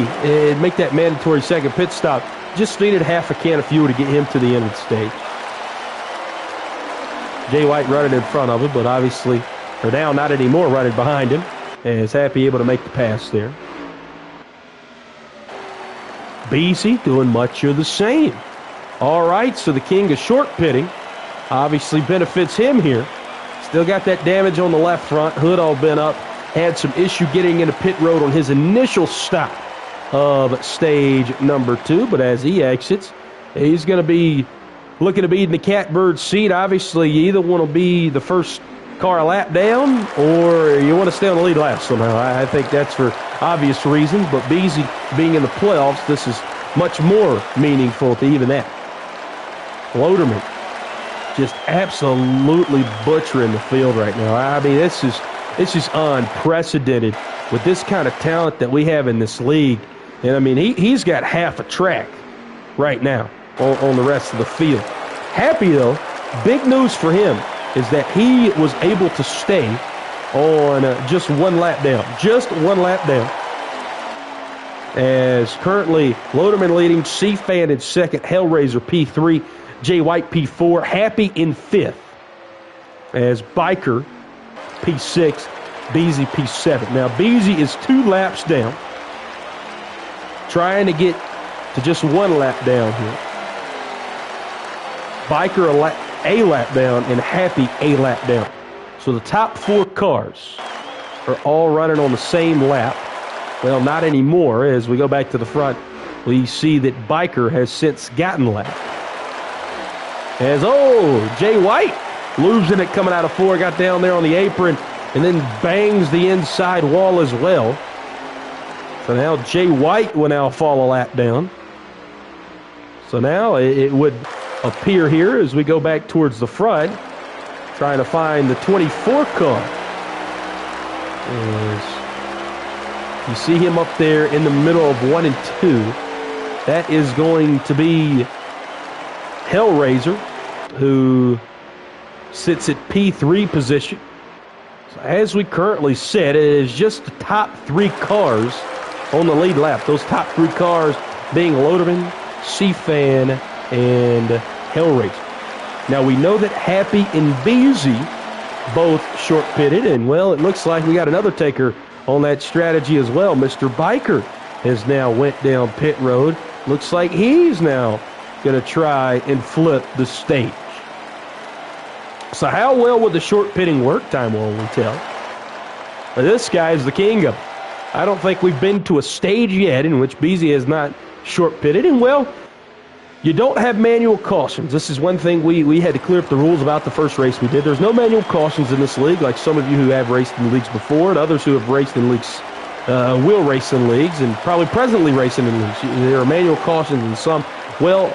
make that mandatory second pit stop. Just needed half a can of fuel to get him to the end of the stage. Jay White running in front of him, but obviously, or now not anymore, running behind him. And is Happy able to make the pass there. Beasy doing much of the same. All right, so the king of short pitting obviously benefits him here. Still got that damage on the left front. Hood all bent up. Had some issue getting into pit road on his initial stop of stage number 2. But as he exits, he's going to be looking to be in the catbird seat. Obviously, you either want to be the first car a lap down or you want to stay on the lead lap somehow. I think that's for obvious reasons. But Beasy being in the playoffs, this is much more meaningful to even that. Loderman just absolutely butchering the field right now. I mean, this is unprecedented with this kind of talent that we have in this league. And, I mean, he's got half a track right now on the rest of the field. Happy, though, big news for him is that he was able to stay on just one lap down. Just one lap down. As currently Loderman leading, C-Fan in second, Hellraiser P3, Jay White P4, Happy in 5th. As Biker P6, Beasy P7. Now, Beasy is 2 laps down, trying to get to just 1 lap down here. Biker a lap down, and Happy a lap down. So the top 4 cars are all running on the same lap. Well, not anymore. As we go back to the front, we see that Biker has since gotten lap. As, Jay White losing it coming out of 4, got down there on the apron, and then bangs the inside wall as well. So now Jay White will now fall a lap down. So now it would appear here as we go back towards the front, trying to find the 24 car. As you see him up there in the middle of 1 and 2. That is going to be Hellraiser, who sits at P3 position. So as we currently said, it is just the top 3 cars on the lead lap. Those top 3 cars being Loderman, C-Fan, and Hellraiser. Now we know that Happy and Beasy both short pitted, and well, it looks like we got another taker on that strategy as well. Mr. Biker has now went down pit road. Looks like he's now going to try and flip the stage. So how well would the short pitting work? Time will only tell. But this guy is the king of it. I don't think we've been to a stage yet in which Beasy has not short pitted. And well, you don't have manual cautions. This is one thing we had to clear up the rules about the first race we did. There's no manual cautions in this league, like some of you who have raced in leagues before and others who have raced in leagues, will race in leagues and probably presently racing in leagues. There are manual cautions in some. Well,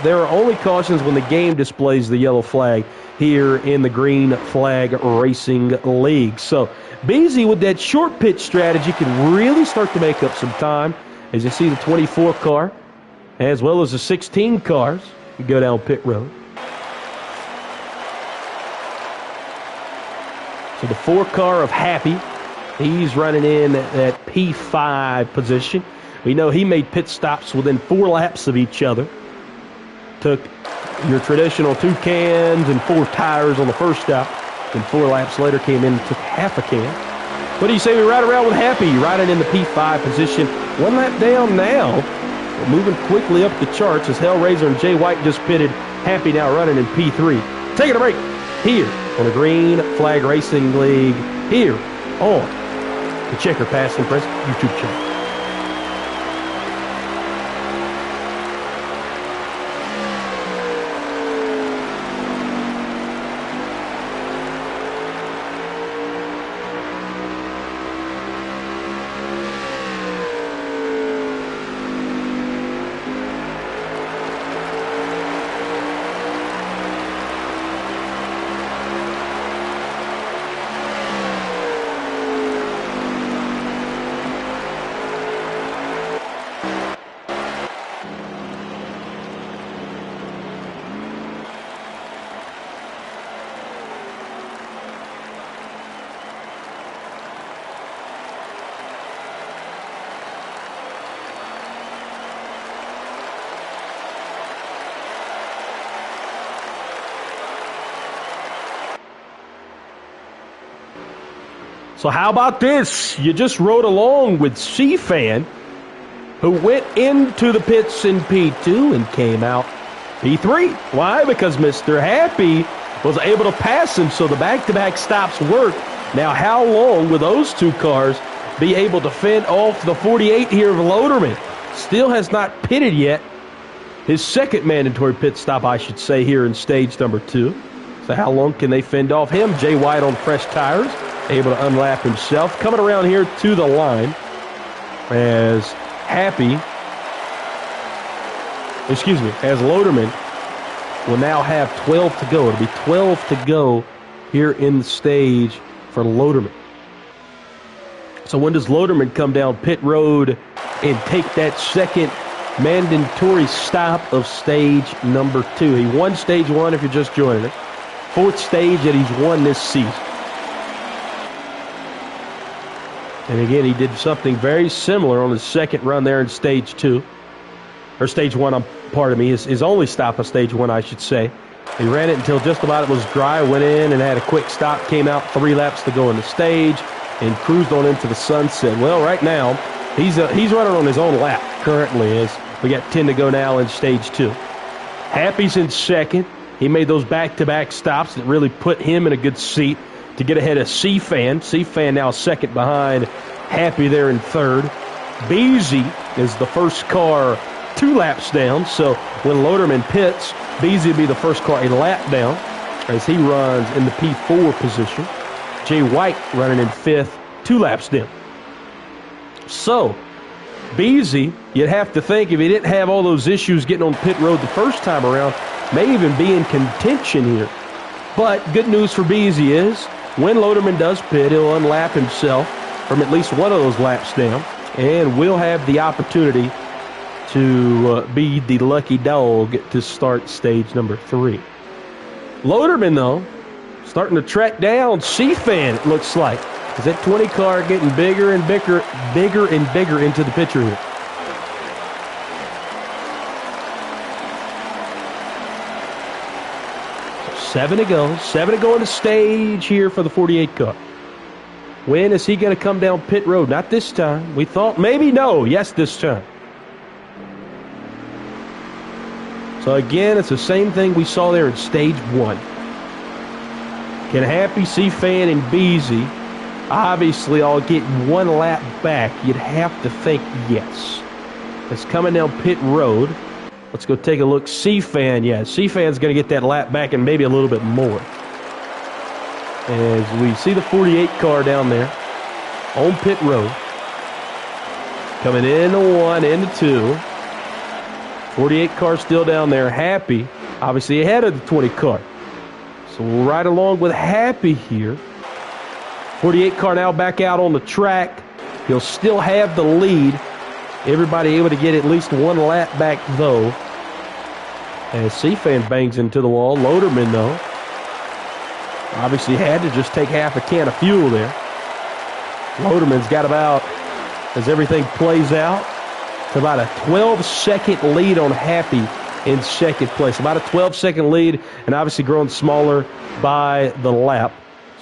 there are only cautions when the game displays the yellow flag here in the Green Flag Racing League. So Beasy with that short pitch strategy can really start to make up some time. As you see the 24 car, as well as the 16 cars, go down pit road. So the 4 car of Happy, he's running in at P5 position. We know he made pit stops within 4 laps of each other. Took your traditional 2 cans and 4 tires on the first stop. Then 4 laps later came in and took half a can. What do you say we ride around with Happy? Riding in the P5 position. 1 lap down now. We're moving quickly up the charts as Hellraiser and Jay White just pitted. Happy now running in P3. Taking a break here on the Green Flag Racing League here on the Checker Pass and Press YouTube channel. So how about this? You just rode along with C-Fan, who went into the pits in P2 and came out P3. Why? Because Mr. Happy was able to pass him, so the back-to-back stops worked. Now, how long will those two cars be able to fend off the 48 here of Loderman? Still has not pitted yet. His second mandatory pit stop, I should say, here in stage number 2. So how long can they fend off him? Jay White on fresh tires, able to unlap himself. Coming around here to the line as as Loderman will now have 12 to go. It'll be 12 to go here in the stage for Loderman. So when does Loderman come down pit road and take that second mandatory stop of stage number 2? He won stage 1 if you're just joining us. 4th stage that he's won this season. And again, he did something very similar on his second run there in stage 2. Or stage 1, pardon me, his only stop of stage 1, I should say. He ran it until just about it was dry, went in and had a quick stop, came out 3 laps to go in the stage, and cruised on into the sunset. Well, right now, he's running on his own lap currently as we got 10 to go now in stage 2. Happy's in second. He made those back-to-back stops that really put him in a good seat to get ahead of C-Fan. C-Fan now second behind Happy there in third. Beasy is the first car 2 laps down, so when Loderman pits, Beasy will be the first car a lap down as he runs in the P4 position. Jay White running in 5th, 2 laps down. So, Beasy, you'd have to think if he didn't have all those issues getting on pit road the first time around, may even be in contention here. But good news for Beasy is when Loderman does pit, he'll unlap himself from at least one of those laps down, and we'll have the opportunity to be the lucky dog to start stage number 3. Loderman, though, starting to track down C-Fan, it looks like. Is that 20 car getting bigger and bigger into the picture here? Seven to go in the stage here for the 48 car. When is he going to come down pit road? Not this time. We thought maybe no. Yes, this time. So again, it's the same thing we saw there in stage 1. Can Happy, C-Fan, and Beasy obviously all get 1 lap back? You'd have to think yes. It's coming down pit road. Let's go take a look. C-Fan, yeah, C-Fan's going to get that lap back and maybe a little bit more. As we see the 48 car down there on pit road. Coming into 1, into 2. 48 car still down there. Happy, obviously ahead of the 20 car. So we'll ride along with Happy here. 48 car now back out on the track. He'll still have the lead. Everybody able to get at least 1 lap back, though. As C-Fan bangs into the wall. Loderman, though, obviously had to just take half a can of fuel there. Loderman's got about, as everything plays out, to about a 12-second lead on Happy in second place. About a 12-second lead, and obviously growing smaller by the lap.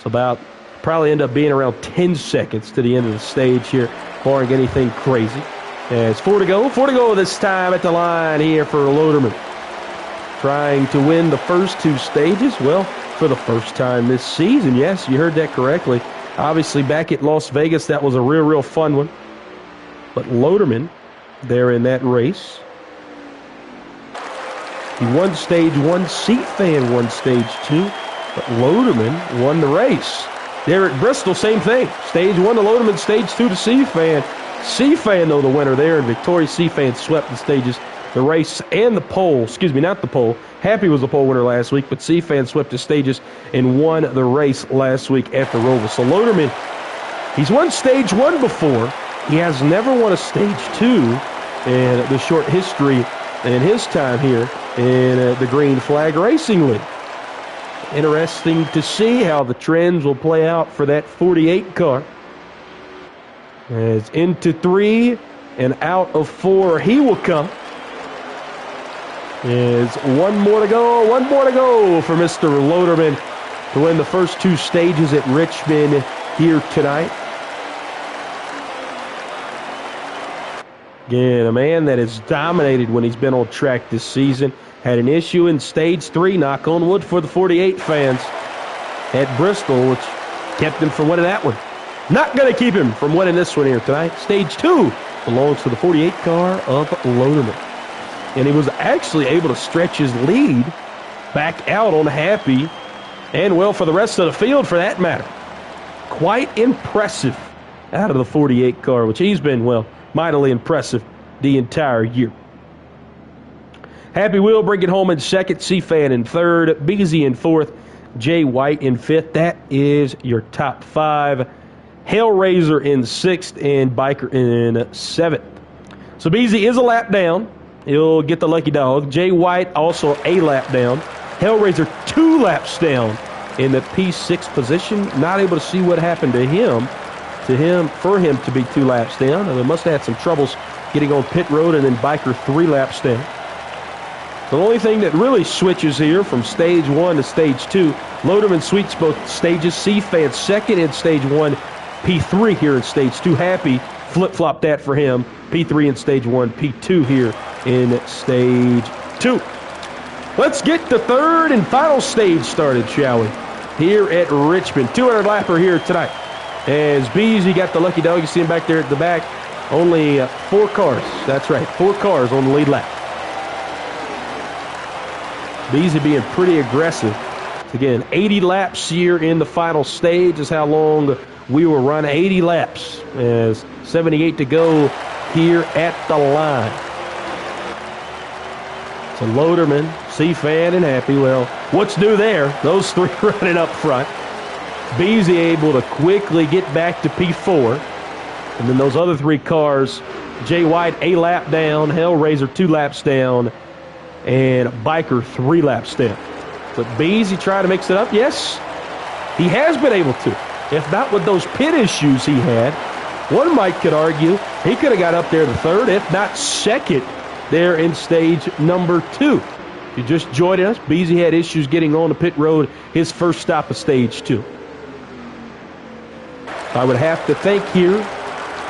So about probably end up being around 10 seconds to the end of the stage here, barring anything crazy. As 4 to go this time at the line here for Loderman. Trying to win the first 2 stages, well, for the first time this season. Yes, you heard that correctly. Obviously, back at Las Vegas, that was a real fun one. But Loderman, there in that race, he won stage 1. C-Fan won stage 2. But Loderman won the race. There at Bristol, same thing. Stage 1 to Loderman, stage 2 to C-Fan. C-Fan, though, the winner there, and victorious C-Fan swept the stages, the race, and the pole. Excuse me, not the pole. Happy was the pole winner last week, but C-Fan swept the stages and won the race last week at the Roval. So Loderman, he's won stage 1 before. He has never won a stage 2 in the short history in his time here in the Green Flag Racing League. Interesting to see how the trends will play out for that 48 car. As into 3 and out of 4 he will come. Is 1 more to go for Mr. Loderman to win the first 2 stages at Richmond here tonight. Again, a man that has dominated when he's been on track this season. Had an issue in Stage 3, knock on wood for the 48 fans, at Bristol, which kept him from winning that one. Not going to keep him from winning this one here tonight. Stage 2 belongs to the 48 car of Loderman. And he was actually able to stretch his lead back out on Happy, and, well, for the rest of the field for that matter. Quite impressive out of the 48 car, which he's been, well, mightily impressive the entire year. Happy will bring it home in second, C-Fan in third, Beasy in fourth, Jay White in fifth. That is your top five. Hellraiser in sixth and Biker in seventh. So Beasy is a lap down. He'll get the lucky dog. Jay White also a lap down. Hellraiser 2 laps down in the P6 position. Not able to see what happened to him. For him to be 2 laps down. They must have had some troubles getting on pit road, and then Biker 3 laps down. The only thing that really switches here from Stage 1 to Stage 2, Loderman sweeps both stages. C-Fan second in Stage 1, P3 here in Stage 2. Happy flip-flop that for him. P3 in Stage 1, P2 here in Stage 2. Let's get the third and final stage started, shall we? Here at Richmond. 200 lapper here tonight. As Beasy got the lucky dog, you see him back there at the back. Only 4 cars. That's right, 4 cars on the lead lap. Beasy being pretty aggressive. Again, 80 laps here in the final stage is how long we will run. 80 laps as 78 to go here at the line. So Loderman, C-Fan, and Happy. Well, what's new there? Those 3 running up front. Beasy able to quickly get back to P4. And then those other 3 cars, Jay White a lap down, Hellraiser 2 laps down, and Biker 3 laps down. But Beasy tried to mix it up. Yes, he has been able to. If not with those pit issues he had, one might could argue he could have got up there to third, if not second, there in stage number 2. If you just joined us, Beasy had issues getting on the pit road his first stop of stage 2. I would have to think here,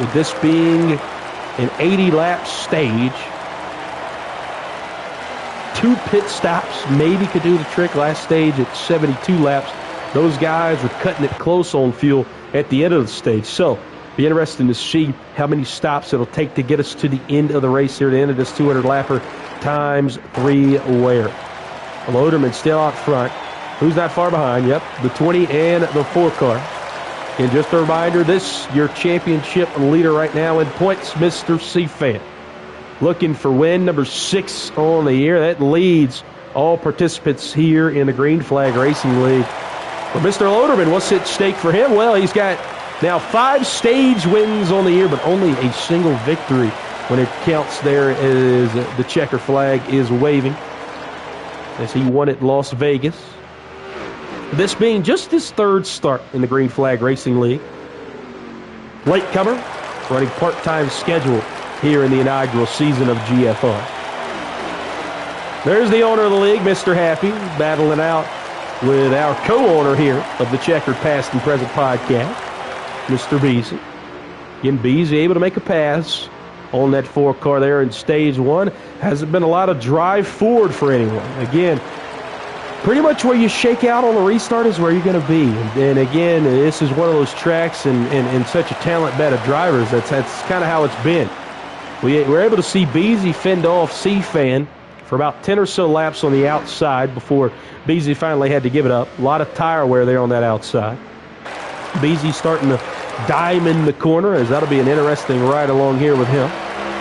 with this being an 80-lap stage, 2 pit stops maybe could do the trick. Last stage at 72 laps, those guys were cutting it close on fuel at the end of the stage. So, be interesting to see how many stops it'll take to get us to the end of the race here, the end of this 200-lapper times 3 wear. Loderman still out front. Who's not far behind? Yep, the 20 and the 4 car. And just a reminder, this your championship leader right now in points, Mr. C-Fan. Looking for win number 6 on the year. That leads all participants here in the Green Flag Racing League. But Mr. Loderman, what's at stake for him? Well, he's got now 5 stage wins on the year, but only a single victory when it counts there as the checker flag is waving, as he won at Las Vegas. This being just his 3rd start in the Green Flag Racing League. Latecomer, running part-time schedule here in the inaugural season of GFR. There's the owner of the league, Mr. Happy, battling out with our co-owner here of the Checkered Past and Present podcast, Mr. Beasy. Again, Beasy able to make a pass on that 4 car there in stage 1. Hasn't been a lot of drive forward for anyone. Again, pretty much where you shake out on the restart is where you're going to be. And again, this is one of those tracks and such a talent bed of drivers. That's kind of how it's been. We were able to see Beasy fend off C-Fan for about 10 or so laps on the outside before Beasy finally had to give it up. A lot of tire wear there on that outside. Beasy starting to diamond the corner, as that'll be an interesting ride along here with him.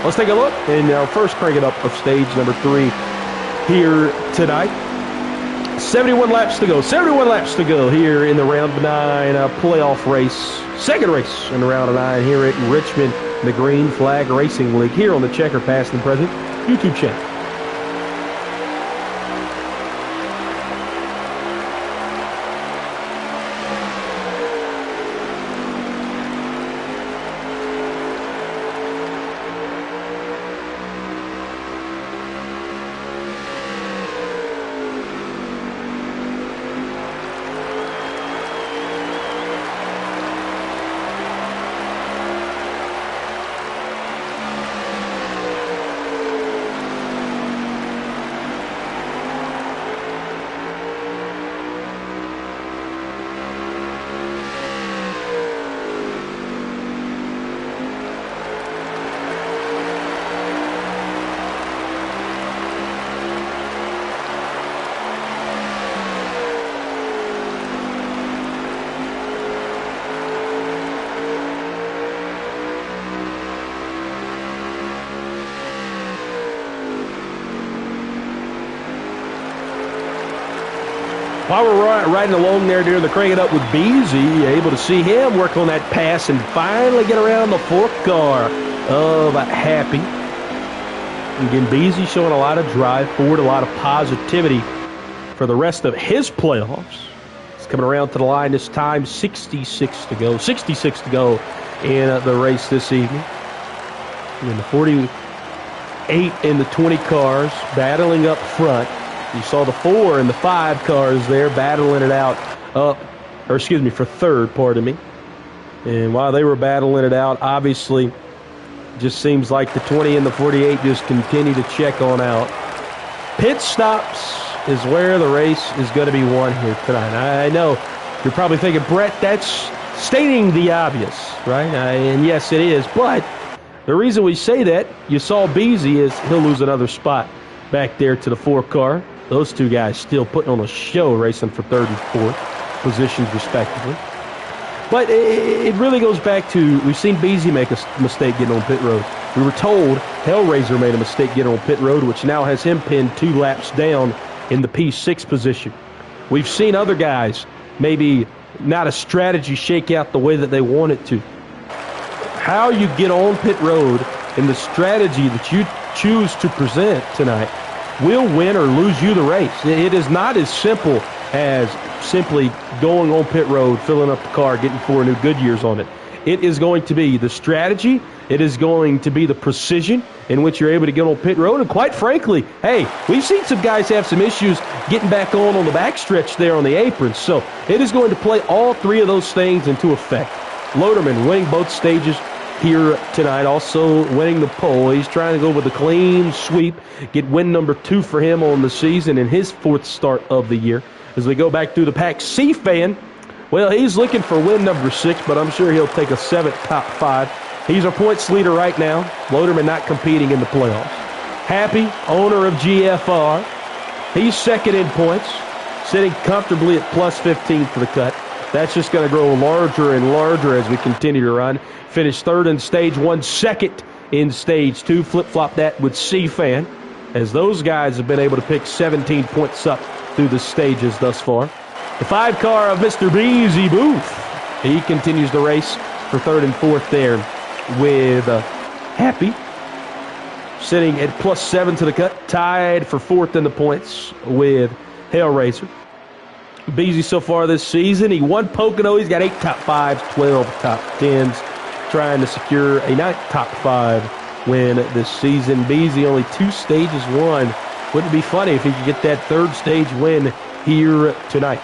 Let's take a look and first crank it up of stage number 3 here tonight. 71 laps to go. 71 laps to go here in the round of 9 playoff race. Second race in the round of 9 here at Richmond, the Green Flag Racing League, here on the Checker Past and Present YouTube channel. While we're riding along there during the crank it up with Beasy, able to see him work on that pass and finally get around the fourth car of Happy. Again, Beasy showing a lot of drive forward, a lot of positivity for the rest of his playoffs. He's coming around to the line this time, 66 to go. 66 to go in the race this evening. And the 48 and the 20 cars battling up front. You saw the 4 and the 5 cars there battling it out for third, pardon me. And while they were battling it out, obviously, just seems like the 20 and the 48 just continue to check on out. Pit stops is where the race is going to be won here tonight. I know you're probably thinking, Brett, that's stating the obvious, right? And yes, it is. But the reason we say that, you saw Beasy, is he'll lose another spot back there to the 4 car. Those two guys still putting on a show, racing for third and fourth positions respectively. But it really goes back to, we've seen Beasy make a mistake getting on pit road. We were told Hellraiser made a mistake getting on pit road, which now has him pinned 2 laps down in the P6 position. We've seen other guys maybe not a strategy shake out the way that they want it to. How you get on pit road and the strategy that you choose to present tonight will win or lose you the race. It is not as simple as simply going on pit road, filling up the car, getting 4 new Goodyears on it. It is going to be the strategy. It is going to be the precision in which you're able to get on pit road. And quite frankly, hey, we've seen some guys have some issues getting back on the backstretch there on the apron. So it is going to play all 3 of those things into effect. Loderman winning both stages here tonight, also winning the pole. He's trying to go with a clean sweep, get win number 2 for him on the season in his 4th start of the year. As we go back through the pack, C-Fan, well, he's looking for win number 6, but I'm sure he'll take a 7th top 5. He's our points leader right now. Loderman not competing in the playoffs. Happy, owner of GFR, he's second in points, sitting comfortably at plus 15 for the cut. That's just going to grow larger and larger as we continue to run. Finished third in stage 1, second in stage 2. Flip-flop that with C-Fan, as those guys have been able to pick 17 points up through the stages thus far. The 5 car of Mr. Beasy Booth, he continues the race for third and fourth there with Happy, sitting at plus 7 to the cut, tied for 4th in the points with Hellraiser. Beasy so far this season, he won Pocono. He's got 8 top 5s, 12 top 10s, trying to secure a 9th top 5 win this season. Beasy only 2 stages won. Wouldn't it be funny if he could get that 3rd stage win here tonight?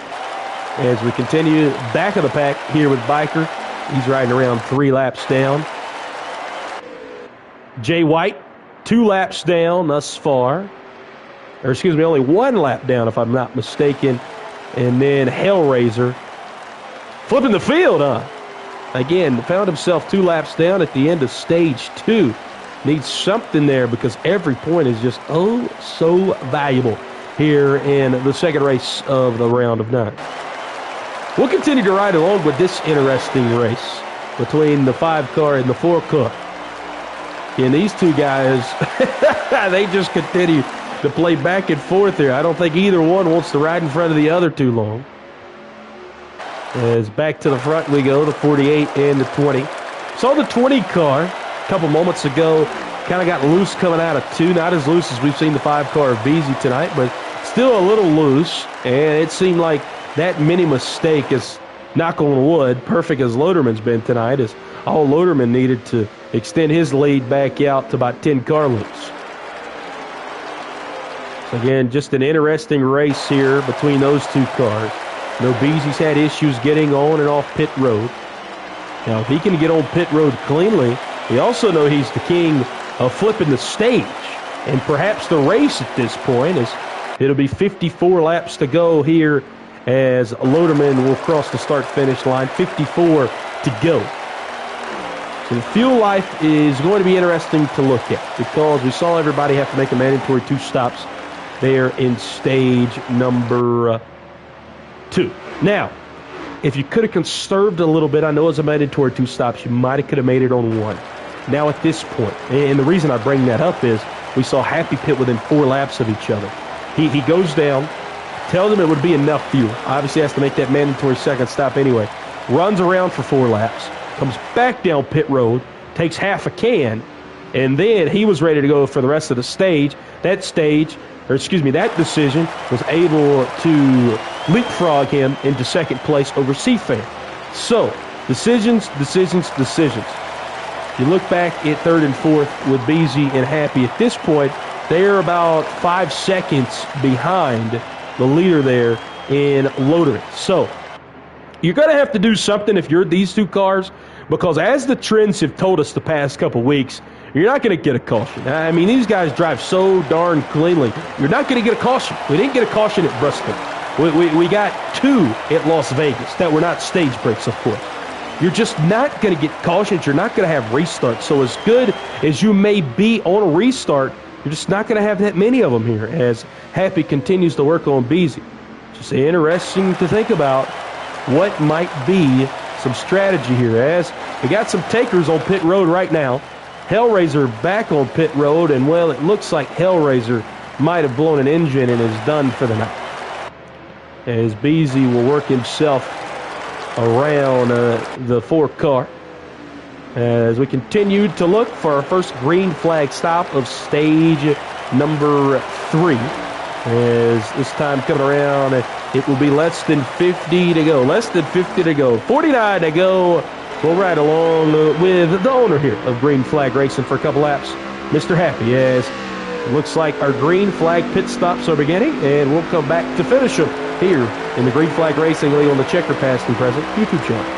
As we continue back of the pack here with Biker, he's riding around 3 laps down. Jay White, 2 laps down thus far. Or excuse me, only 1 lap down if I'm not mistaken. And then Hellraiser flipping the field, Again, found himself 2 laps down at the end of stage 2. Needs something there because every point is just so valuable here in the second race of the round of 9. We'll continue to ride along with this interesting race between the 5 car and the 4 car. And these two guys, they just continue to play back and forth here. I don't think either one wants to ride in front of the other too long. As back to the front we go, the 48 and the 20. Saw the 20 car a couple moments ago, kind of got loose coming out of 2. Not as loose as we've seen the 5 car of Beasy tonight, but still a little loose. And it seemed like that mini mistake is, knock on wood, perfect as Loderman's been tonight, is all Loderman needed to extend his lead back out to about 10 car lengths. Again, just an interesting race here between those 2 cars. No, Beasy's had issues getting on and off pit road. Now, if he can get on pit road cleanly, we also know he's the king of flipping the stage. And perhaps the race at this point is, it'll be 54 laps to go here as Loderman will cross the start-finish line. 54 to go. So the fuel life is going to be interesting to look at because we saw everybody have to make a mandatory 2 stops there in stage number 2. Now, if you could have conserved a little bit, I know it's a mandatory 2 stops, you might have could have made it on 1. Now at this point, and the reason I bring that up is we saw Happy pit within 4 laps of each other. He goes down Tells him it would be enough fuel. Obviously has to make that mandatory second stop anyway. Runs around for 4 laps. Comes back down pit road. Takes half a can. And then he was ready to go for the rest of the stage. That decision was able to leapfrog him into second place over C-Fan. So, decisions. You look back at third and fourth with Beasy and Happy. At this point, they're about 5 seconds behind the leader there in Loderman. So, you're going to have to do something if you're these two cars, because as the trends have told us the past couple weeks, you're not going to get a caution. I mean, these guys drive so darn cleanly. You're not going to get a caution. We didn't get a caution at Bristol. We got 2 at Las Vegas that were not stage breaks, of course. You're just not going to get cautions. You're not going to have restarts. So as good as you may be on a restart, you're just not going to have that many of them here as Happy continues to work on Beasy. Just interesting to think about what might be some strategy here, as we got some takers on pit road right now. Hellraiser back on pit road, and well, it looks like Hellraiser might have blown an engine and is done for the night. As Beasy will work himself around the 4 car. As we continue to look for our first green flag stop of stage number 3. As this time coming around, it will be less than 50 to go. 49 to go. We'll ride along with the owner here of Green Flag Racing for a couple laps, Mr. Happy, as it looks like our green flag pit stops are beginning, and we'll come back to finish them here in the Green Flag Racing League on the Checker Past and Present YouTube channel.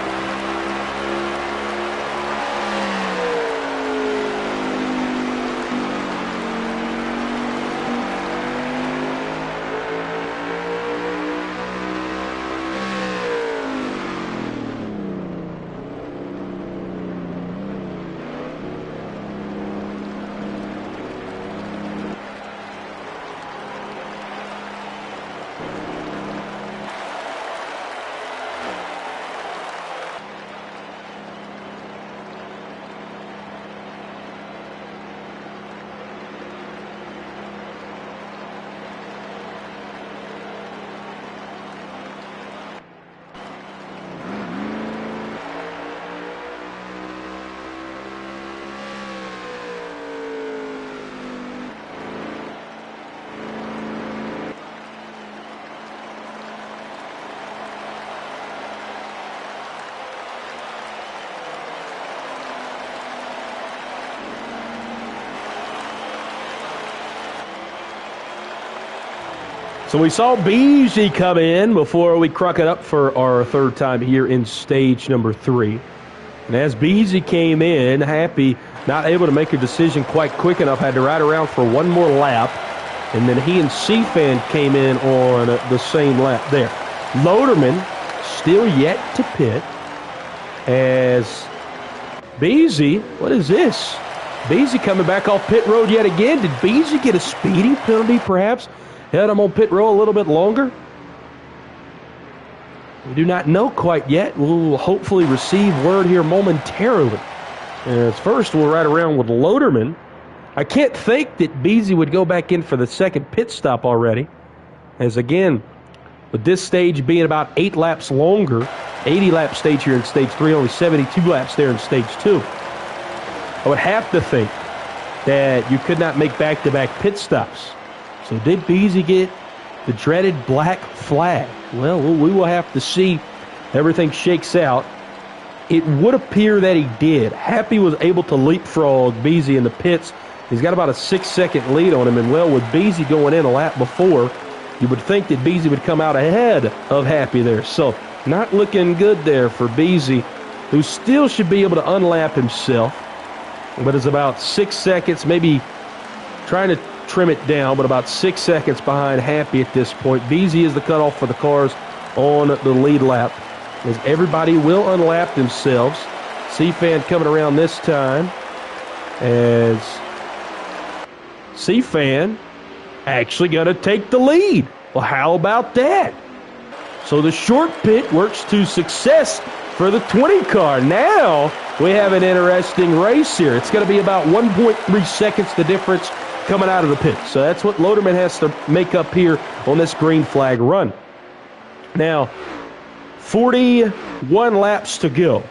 So we saw Beasy come in before we crack it up for our third time here in stage number 3. And as Beasy came in, Happy not able to make a decision quite quick enough, had to ride around for one more lap. And then he and C-Fan came in on the same lap there. Loderman still yet to pit as Beasy, what is this? Beasy coming back off pit road yet again. Did Beasy get a speeding penalty perhaps? Held him on pit row a little bit longer? We do not know quite yet. We'll hopefully receive word here momentarily. As first, we'll ride around with Loderman. I can't think that Beasy would go back in for the second pit stop already. As again, with this stage being about 8 laps longer, 80-lap stage here in stage 3, only 72 laps there in stage 2. I would have to think that you could not make back-to-back pit stops. So did Beasy get the dreaded black flag? Well, we will have to see. Everything shakes out. It would appear that he did. Happy was able to leapfrog Beasy in the pits. He's got about a 6-second lead on him. And, well, with Beasy going in a lap before, you would think that Beasy would come out ahead of Happy there. So not looking good there for Beasy, who still should be able to unlap himself. But is about 6 seconds, maybe trying to trim it down, but about 6 seconds behind Happy at this point. Beasy is the cutoff for the cars on the lead lap, as everybody will unlap themselves. C-Fan coming around this time, as C-Fan actually going to take the lead. Well, how about that? So the short pit works to success for the 20 car. Now we have an interesting race here. It's going to be about 1.3 seconds the difference coming out of the pit. So that's what Loderman has to make up here on this green flag run. Now, 41 laps to go.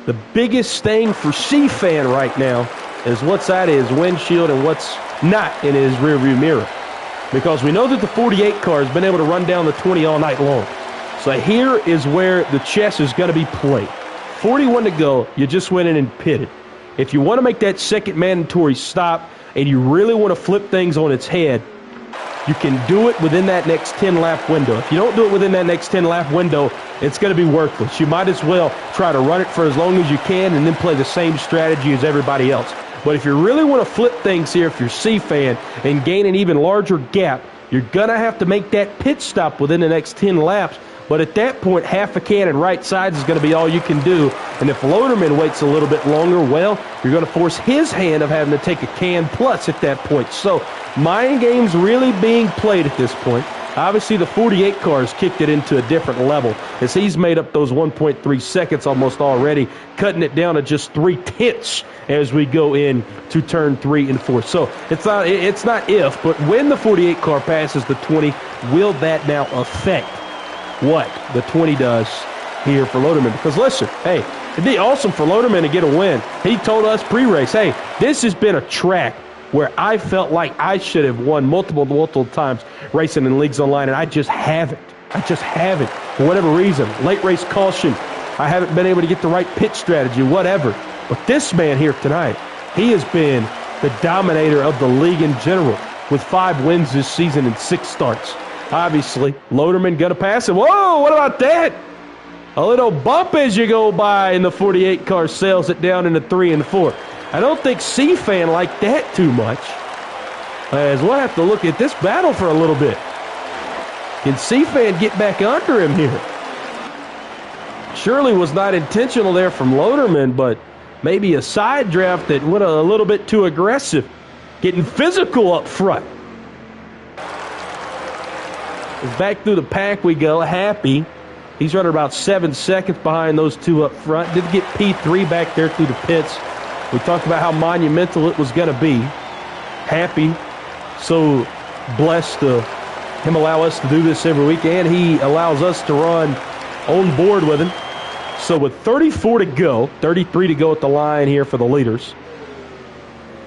The biggest thing for C-Fan right now is what's at his windshield and what's not in his rearview mirror. Because we know that the 48 car has been able to run down the 20 all night long. So here is where the chess is going to be played. 41 to go, you just went in and pitted. If you want to make that second mandatory stop and you really want to flip things on its head, you can do it within that next 10-lap window. If you don't do it within that next 10-lap window, it's going to be worthless. You might as well try to run it for as long as you can and then play the same strategy as everybody else. But if you really want to flip things here, if you're C-Fan, and gain an even larger gap, you're going to have to make that pit stop within the next 10 laps. But at that point, half a can and right sides is going to be all you can do. And if Loderman waits a little bit longer, well, you're going to force his hand of having to take a can plus at that point. So mind games really being played at this point. Obviously, the 48 car has kicked it into a different level as he's made up those 1.3 seconds almost already, cutting it down to just 3/10 as we go in to turn 3 and 4. So it's not if, but when the 48 car passes the 20, will that now affect what the 20 does here for Loderman? Because listen, hey, it'd be awesome for Loderman to get a win. He told us pre-race, hey, this has been a track where I felt like I should have won multiple times racing in Leagues Online, and I just haven't. For whatever reason, late race caution, I haven't been able to get the right pit strategy, whatever. But this man here tonight, he has been the dominator of the league in general with 5 wins this season and 6 starts. Obviously, Loderman going to pass him. Whoa, what about that? A little bump as you go by, and the 48 car sails it down into 3 and 4. I don't think C-Fan liked that too much, as we'll have to look at this battle for a little bit. Can C-Fan get back under him here? Surely was not intentional there from Loderman, but maybe a side draft that went a little bit too aggressive, getting physical up front. Back through the pack we go. Happy. He's running about 7 seconds behind those two up front. Did get P3 back there through the pits. We talked about how monumental it was going to be. Happy. So blessed to him allow us to do this every week, and he allows us to run on board with him. So with 34 to go, 33 to go at the line here for the leaders,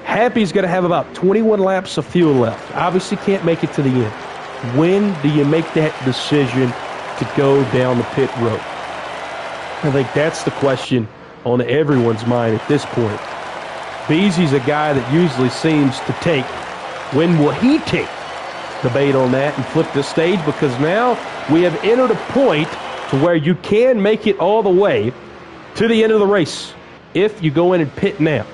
Happy's going to have about 21 laps of fuel left. Obviously can't make it to the end. When do you make that decision to go down the pit road? I think that's the question on everyone's mind at this point. Beezy's a guy that usually seems to take. When will he take the bait on that and flip the stage? Because now we have entered a point to where you can make it all the way to the end of the race if you go in and pit now.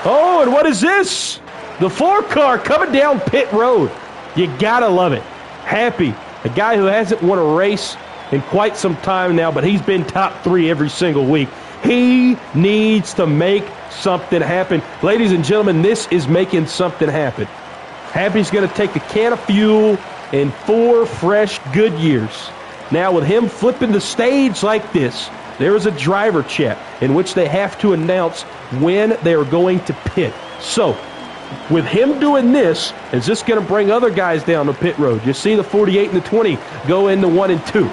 Oh, and what is this? The 4 car coming down pit road. You gotta love it. Happy, a guy who hasn't won a race in quite some time now, but he's been top 3 every single week. He needs to make something happen. Ladies and gentlemen, this is making something happen. Happy's going to take a can of fuel and 4 fresh Goodyears. Now with him flipping the stage like this, there is a driver chat in which they have to announce when they are going to pit. So with him doing this, is this going to bring other guys down the pit road? You see the 48 and the 20 go into 1 and 2.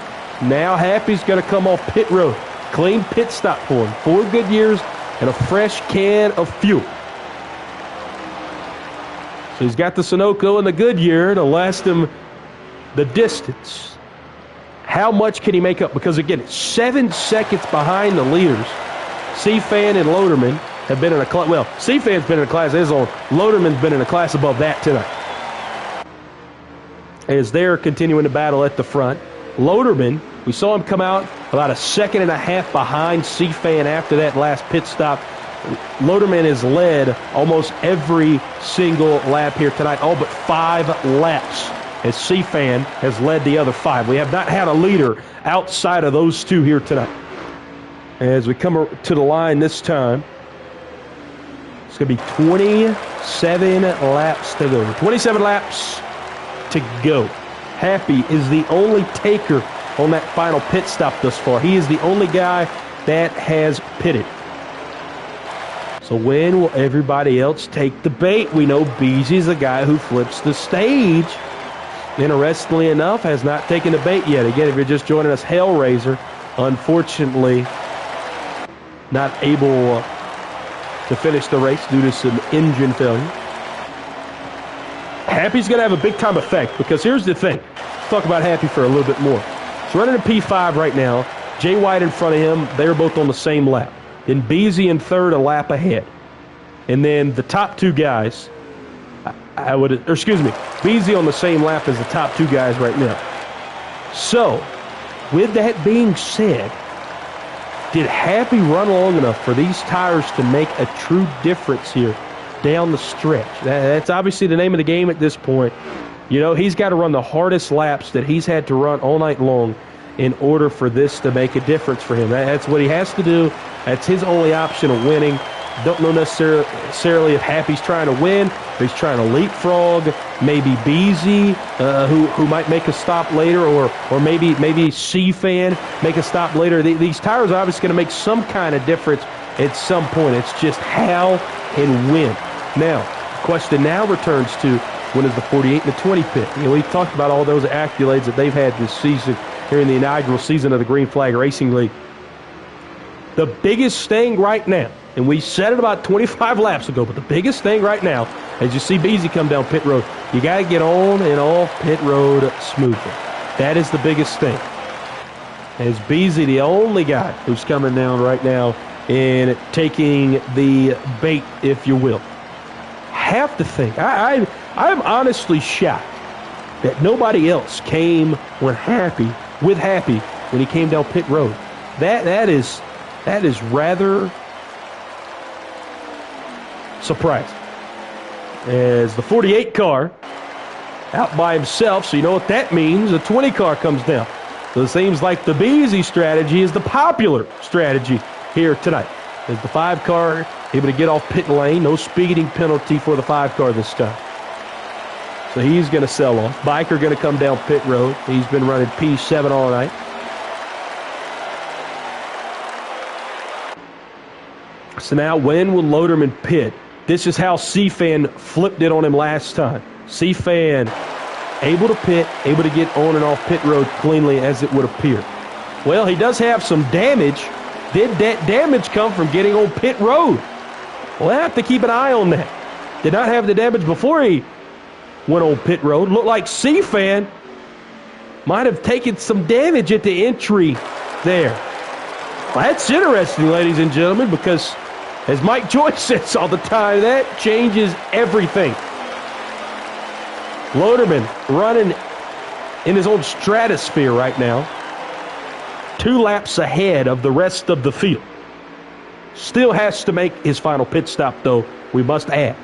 Now Happy's going to come off pit road. Clean pit stop for him. 4 Goodyears and a fresh can of fuel. So he's got the Sunoco and the Goodyear to last him the distance. How much can he make up? Because again, 7 seconds behind the leaders. C-Fan and Loderman have been in a class. Well, C-Fan's been in a class of his own. Loderman's been in a class above that tonight. As they're continuing to battle at the front. Loderman, we saw him come out about 1.5 seconds behind C-Fan after that last pit stop. Loderman has led almost every single lap here tonight, all but 5 laps, as C-Fan has led the other 5. We have not had a leader outside of those 2 here tonight. As we come to the line this time, it's going to be 27 laps to go. 27 laps to go. Happy is the only taker on that final pit stop thus far. He is the only guy that has pitted. So when will everybody else take the bait? We know Beezy's the guy who flips the stage. Interestingly enough, has not taken the bait yet. Again, if you're just joining us, Hellraiser, unfortunately, not able to finish the race due to some engine failure. Happy's going to have a big-time effect because here's the thing. Let's talk about Happy for a little bit more. He's running a P5 right now. Jay White in front of him. They're both on the same lap. Then Beezy in third, a lap ahead. And then the top two guys, Beezy on the same lap as the top two guys right now. So, with that being said, did Happy run long enough for these tires to make a true difference here down the stretch? That's obviously the name of the game at this point. You know, he's got to run the hardest laps that he's had to run all night long in order for this to make a difference for him. That's what he has to do. That's his only option of winning. Don't know necessarily if Happy's trying to win, if he's trying to leapfrog, maybe Beezy, who might make a stop later, or maybe C-Fan make a stop later. These tires are obviously going to make some kind of difference at some point. It's just how and when. Now, the question now returns to when is the 48 and the 20 pit? You know, we've talked about all those accolades that they've had this season here in the inaugural season of the Green Flag Racing League. The biggest thing right now, and we said it about 25 laps ago, but the biggest thing right now, as you see Beezy come down pit road, you got to get on and off pit road smoothly. That is the biggest thing. Is Beezy the only guy who's coming down right now and taking the bait, if you will? Have to think. I'm honestly shocked that nobody else came with Happy when he came down pit road. That is rather surprising. As the 48 car out by himself, so you know what that means. The 20 car comes down. So it seems like the Beezy strategy is the popular strategy here tonight. As the 5 car able to get off pit lane, no speeding penalty for the 5 car this time. So he's going to sell off. Biker going to come down pit road. He's been running P7 all night. So now when will Loderman pit? This is how C-Fan flipped it on him last time. C-Fan able to pit, able to get on and off pit road cleanly as it would appear. Well, he does have some damage. Did that damage come from getting on pit road? We'll have to keep an eye on that. Did not have the damage before he went on pit road. Looked like C-Fan might have taken some damage at the entry there. Well, that's interesting, ladies and gentlemen, because as Mike Joyce says all the time, that changes everything. Loderman running in his own stratosphere right now. 2 laps ahead of the rest of the field. Still has to make his final pit stop, though, we must add.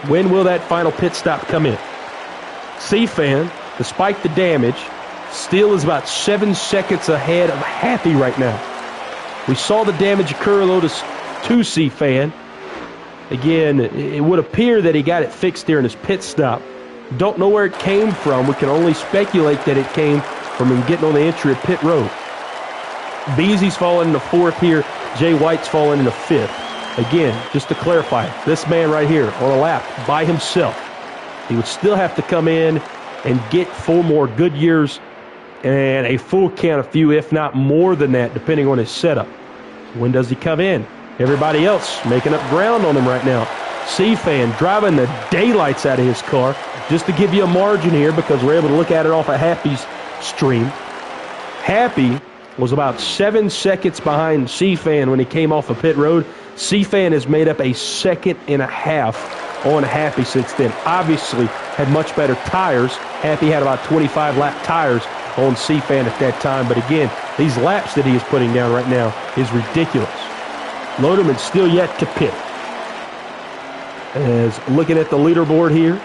When will that final pit stop come in? C-Fan, despite the damage, still is about 7 seconds ahead of Happy right now. We saw the damage occur, though, to C-Fan. Again, it would appear that he got it fixed there in his pit stop. Don't know where it came from. We can only speculate that it came from him getting on the entry at pit road. Beezy's falling into 4th here. Jay White's falling into 5th. Again, just to clarify, this man right here on a lap by himself, he would still have to come in and get 4 more good years and a full count of few, if not more than that, depending on his setup. When does he come in? Everybody else making up ground on him right now. C-Fan driving the daylights out of his car. Just to give you a margin here, because we're able to look at it off of Happy's stream. Happy was about 7 seconds behind C-Fan when he came off of pit road. C-Fan has made up a 1.5 seconds on Happy since then. Obviously had much better tires. Happy had about 25 lap tires on C-Fan at that time. But again, these laps that he is putting down right now is ridiculous. Loderman still yet to pit. As looking at the leaderboard here,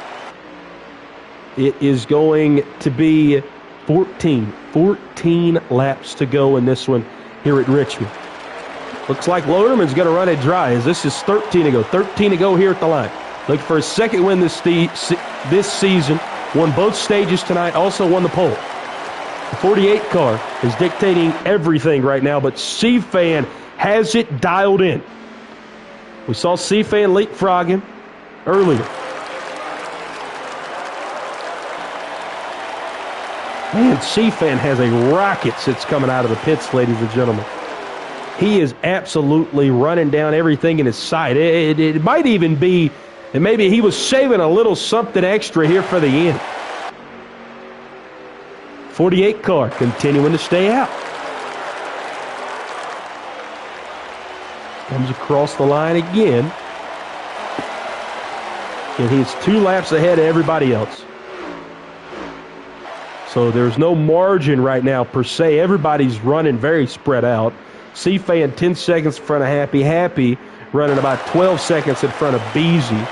it is going to be 14 laps to go in this one here at Richmond. Looks like Loderman's going to run it dry, as this is 13 to go. 13 to go here at the line. Looking for his second win this season. Won both stages tonight, also won the pole. The 48 car is dictating everything right now, but C-Fan has it dialed in. We saw C-Fan leapfrog him earlier. Man, C-Fan has a rocket that's coming out of the pits, ladies and gentlemen. He is absolutely running down everything in his sight. It might even be that maybe he was saving a little something extra here for the end. 48 car continuing to stay out. Comes across the line again. And he's 2 laps ahead of everybody else. So there's no margin right now per se. Everybody's running very spread out. C-Fan 10 seconds in front of Happy. Happy running about 12 seconds in front of Beasy.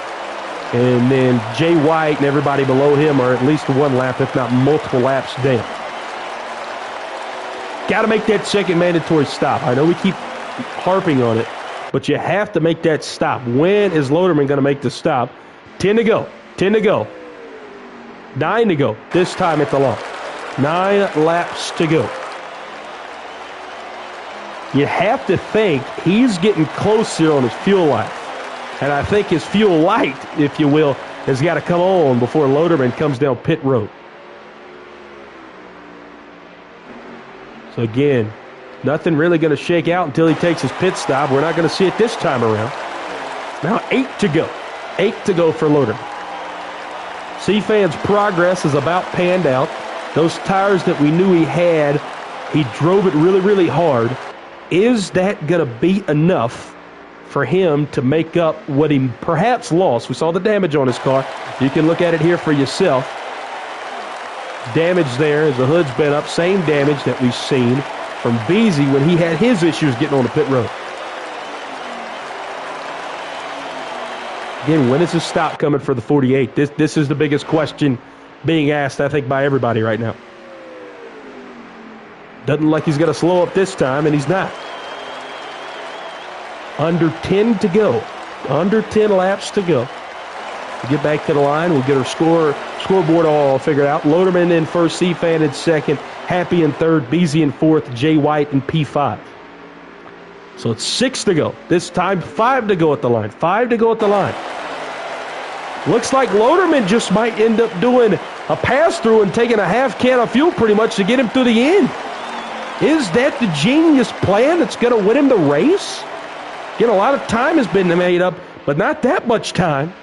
And then Jay White and everybody below him are at least 1 lap, if not multiple laps down. Got to make that second mandatory stop. I know we keep harping on it, but you have to make that stop. When is Loderman going to make the stop? 10 to go. 10 to go. 9 to go. This time at the line. 9 laps to go. You have to think he's getting close here on his fuel life. And I think his fuel light, if you will, has got to come on before Loderman comes down pit road. So again, nothing really going to shake out until he takes his pit stop. We're not going to see it this time around. Now 8 to go. 8 to go for Loderman. C-Fan's progress is about panned out. Those tires that we knew he had, he drove it really, really hard. Is that going to be enough for him to make up what he perhaps lost? We saw the damage on his car. You can look at it here for yourself. Damage there as the hood's been up. Same damage that we've seen from Beasy when he had his issues getting on the pit road. Again, when is his stop coming for the 48? This is the biggest question being asked, I think, by everybody right now. Doesn't look like he's going to slow up this time, and he's not. Under 10 to go. Under 10 laps to go. We get back to the line. We'll get our scoreboard all figured out. Loderman in first, C-Fan in second, Happy in third, Beasy in fourth, Jay White in P5. So it's 6 to go. This time 5 to go at the line. 5 to go at the line. Looks like Loderman just might end up doing a pass-through and taking a half can of fuel pretty much to get him to the end. Is that the genius plan that's going to win him the race? Again, a lot of time has been made up, but not that much time.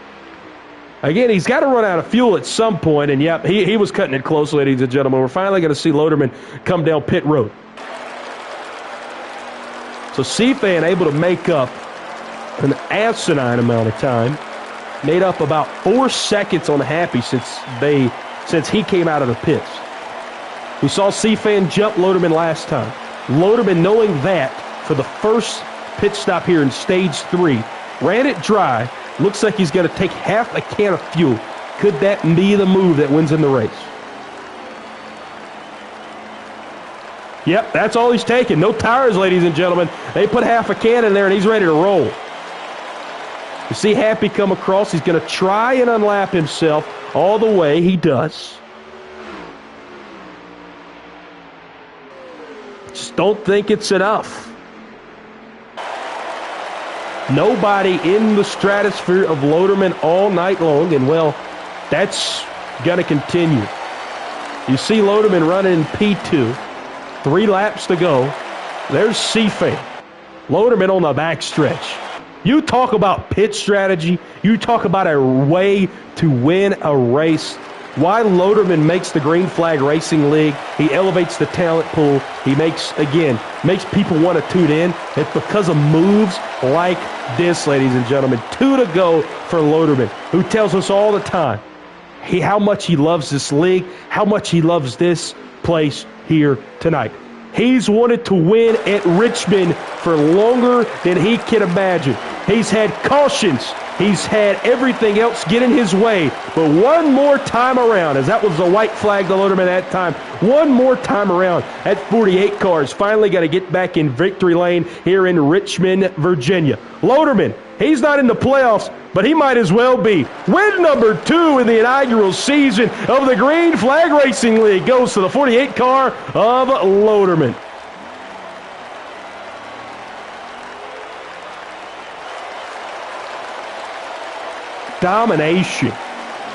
Again, he's got to run out of fuel at some point, and yep, he was cutting it close, ladies and gentlemen. We're finally going to see Loderman come down pit road. So C-Fan able to make up an asinine amount of time. Made up about 4 seconds on Happy since he came out of the pits. We saw C-Fan jump Loderman last time. Loderman, knowing that for the first pit stop here in stage 3, ran it dry. Looks like he's going to take half a can of fuel. Could that be the move that wins him the race? Yep, that's all he's taking. No tires, ladies and gentlemen. They put half a can in there, and he's ready to roll. You see Happy come across. He's going to try and unlap himself all the way. He does. Just don't think it's enough. Nobody in the stratosphere of Loderman all night long, and, well, that's going to continue. You see Loderman running in P2. 3 laps to go. There's C-Fan. Loderman on the backstretch. You talk about pit strategy. You talk about a way to win a race. Why Loderman makes the Green Flag Racing League. He elevates the talent pool. He makes people want to tune in. It's because of moves like this, ladies and gentlemen. 2 to go for Loderman, who tells us all the time how much he loves this league, how much he loves this place here tonight. He's wanted to win at Richmond for longer than he can imagine. He's had cautions. He's had everything else get in his way. But one more time around, as that was a white flag to Loderman that time, one more time around, that 48 car is finally going to get back in victory lane here in Richmond, Virginia. Loderman, he's not in the playoffs, but he might as well be. Win number 2 in the inaugural season of the Green Flag Racing League goes to the 48 car of Loderman. domination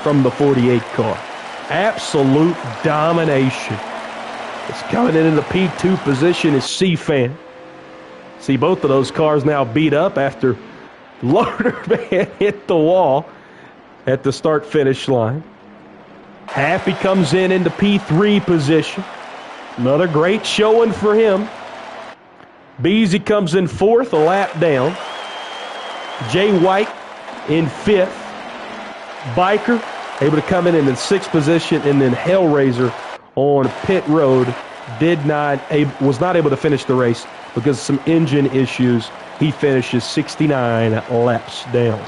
from the 48 car. Absolute domination. It's coming in the P2 position is C-Fan. See, both of those cars now beat up after Loaderman hit the wall at the start-finish line. Happy comes in the P3 position. Another great showing for him. Beasy comes in fourth, a lap down. Jay White in fifth. Biker able to come in the sixth position, and then Hellraiser on pit road was not able to finish the race because of some engine issues. He finishes 69 laps down.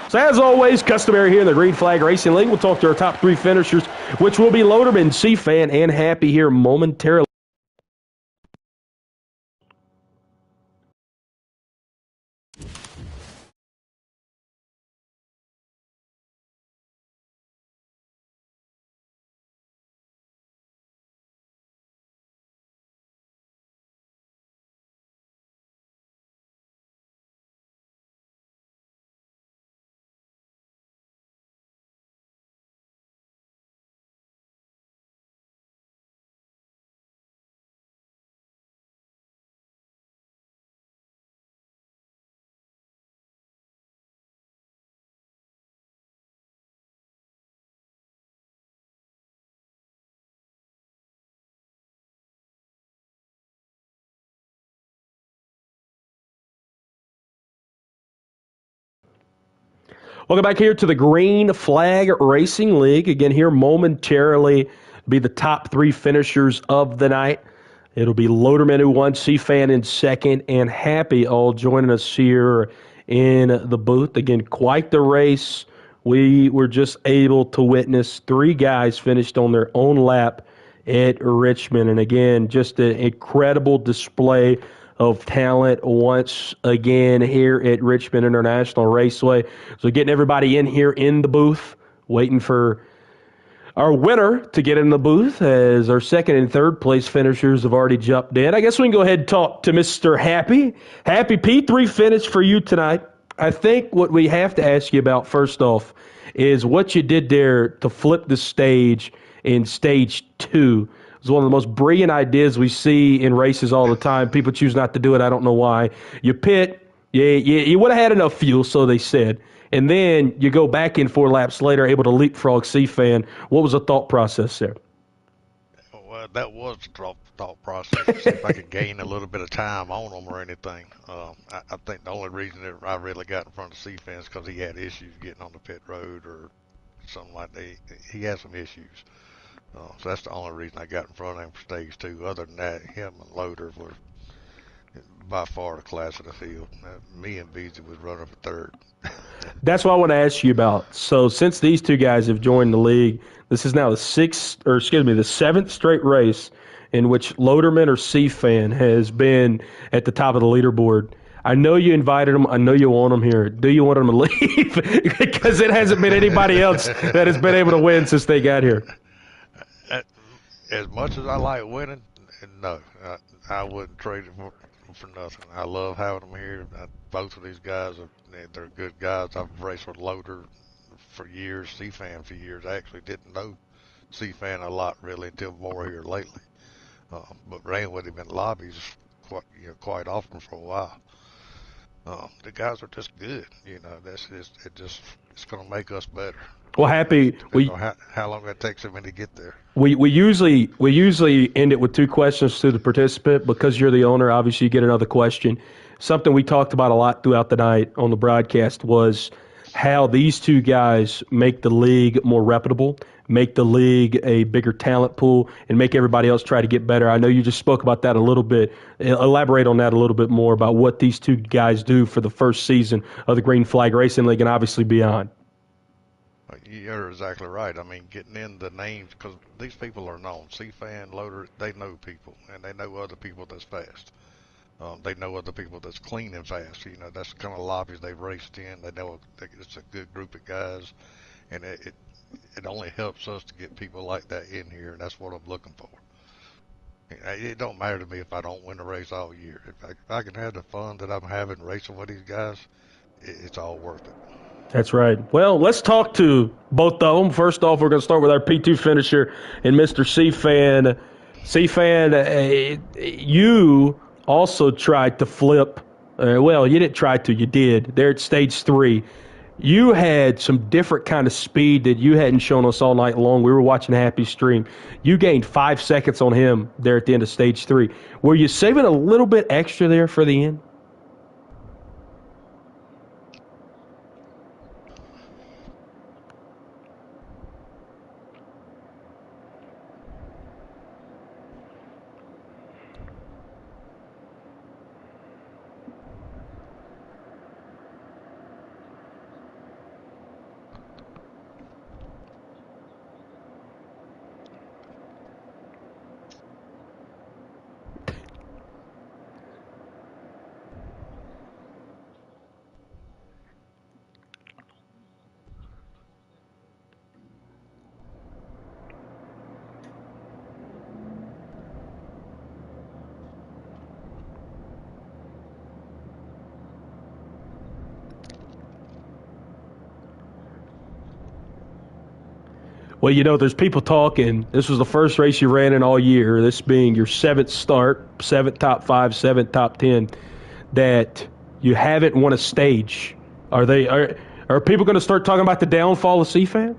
So as always, customary here in the Green Flag Racing League, we'll talk to our top three finishers, which will be Loaderman, C-Fan, and Happy here momentarily. Welcome back here to the Green Flag Racing League. Again, here momentarily be the top three finishers of the night. It'll be Loaderman who won, C-Fan in second, and Happy all joining us here in the booth. Again, quite the race. We were just able to witness three guys finished on their own lap at Richmond. And again, just an incredible display of talent once again here at Richmond International Raceway. So getting everybody in here in the booth, waiting for our winner to get in the booth as our second and third place finishers have already jumped in. I guess we can go ahead and talk to Mr. Happy. Happy, P3 finish for you tonight. I think what we have to ask you about first off is what you did there to flip the stage in stage 2. It's one of the most brilliant ideas we see in races all the time. People choose not to do it. I don't know why. You pit, you would have had enough fuel, so they said. And then you go back in 4 laps later, able to leapfrog C-Fan. What was the thought process there? Well, that was the thought process. See if I could gain a little bit of time on them or anything. I think the only reason that I really got in front of C-Fan is because he had issues getting on the pit road or something like that. He had some issues. So that's the only reason I got in front of him for stage 2. Other than that, him and Loader were by far the class of the field. Me and Beasy was running for third. That's what I want to ask you about. So since these two guys have joined the league, this is now the 7th straight race in which Loaderman or C-Fan has been at the top of the leaderboard. I know you invited them. I know you want them here. Do you want them to leave? Because it hasn't been anybody else that has been able to win since they got here. As much as I like winning, no, I wouldn't trade it for nothing. I love having them here. Both of these guys, they're good guys. I've raced with Loader for years, C-Fan for years. I actually didn't know C-Fan a lot really until more here lately. But ran with him in lobbies quite often for a while. The guys are just good. It's going to make us better. Well, Happy, how long it takes them to get there. We usually end it with 2 questions to the participant. Because you're the owner, obviously you get another question. Something we talked about a lot throughout the night on the broadcast was how these two guys make the league more reputable, make the league a bigger talent pool, and make everybody else try to get better. I know you just spoke about that a little bit. Elaborate on that a little bit more about what these two guys do for the first season of the Green Flag Racing League and obviously beyond. You're exactly right. I mean, getting in the names, because these people are known. C-Fan, Loader, they know people, and they know other people that's fast. They know other people that's clean and fast. That's the kind of lobbies they've raced in. They know it's a good group of guys, and it only helps us to get people like that in here, and that's what I'm looking for. It don't matter to me if I don't win the race all year. If I can have the fun that I'm having racing with these guys, it's all worth it. That's right. Well, let's talk to both of them. First off, we're going to start with our P2 finisher and Mr. C-Fan. C-Fan, you also tried to flip. Well, you didn't try to. You did. There at stage 3. You had some different kind of speed that you hadn't shown us all night long. We were watching Happy stream. You gained 5 seconds on him there at the end of stage 3. Were you saving a little bit extra there for the end? Well, you know, there's people talking. This was the first race you ran in all year, this being your 7th start, 7th top 5, 7th top 10, that you haven't won a stage. Are people going to start talking about the downfall of C-Fan?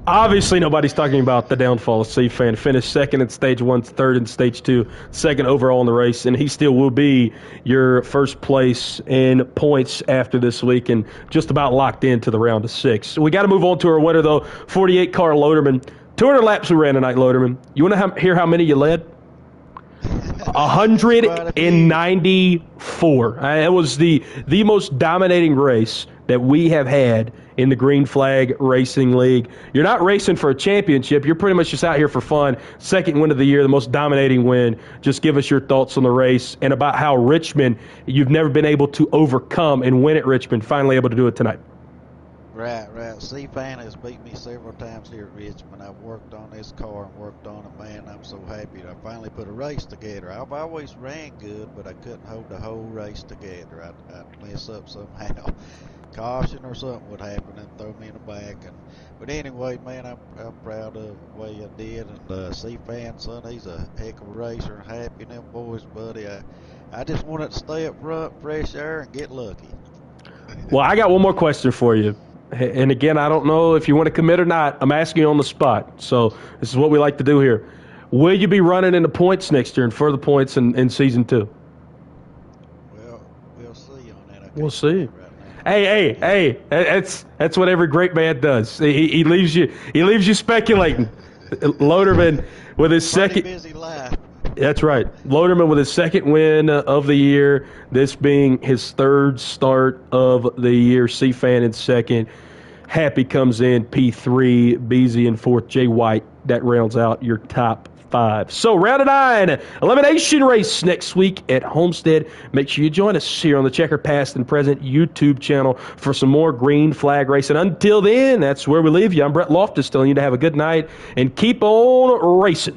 Obviously, nobody's talking about the downfall of C-Fan. Finished second in stage 1, third in stage 2, second overall in the race, and he still will be your first place in points after this week and just about locked into the round of 6. We got to move on to our winner, though, 48 car Loderman. 200 laps we ran tonight, Loderman. You want to hear how many you led? 194. It was the most dominating race that we have had in the Green Flag Racing League. You're not racing for a championship. You're pretty much just out here for fun. Second win of the year, the most dominating win. Just give us your thoughts on the race and about how Richmond, you've never been able to overcome and win at Richmond, finally able to do it tonight. Right. C-Fan has beat me several times here at Richmond. I've worked on this car and worked on it, man. I'm so happy that I finally put a race together. I've always ran good, but I couldn't hold the whole race together. I'd mess up somehow. Caution or something would happen and throw me in the back. But anyway, man, I'm proud of the way I did. And C-Fan, son, he's a heck of a racer. Happy in them boys, buddy. I just wanted to stay up front, fresh air, and get lucky. Well, I got one more question for you. And again, I don't know if you want to commit or not. I'm asking you on the spot. So this is what we like to do here. Will you be running into points next year and further points in season 2? Well, we'll see on that. We'll see. Hey, that's what every great man does. He leaves you speculating. Loderman with his second busy life. That's right. Loderman with his second win of the year, this being his 3rd start of the year. C-Fan in second. Happy comes in P3, Beasy in 4th, Jay White. That rounds out your top 5. So round of 9, elimination race next week at Homestead. Make sure you join us here on the Checker Past and Present YouTube channel for some more Green Flag racing. Until then, that's where we leave you. I'm Brett Loftus telling you to have a good night and keep on racing.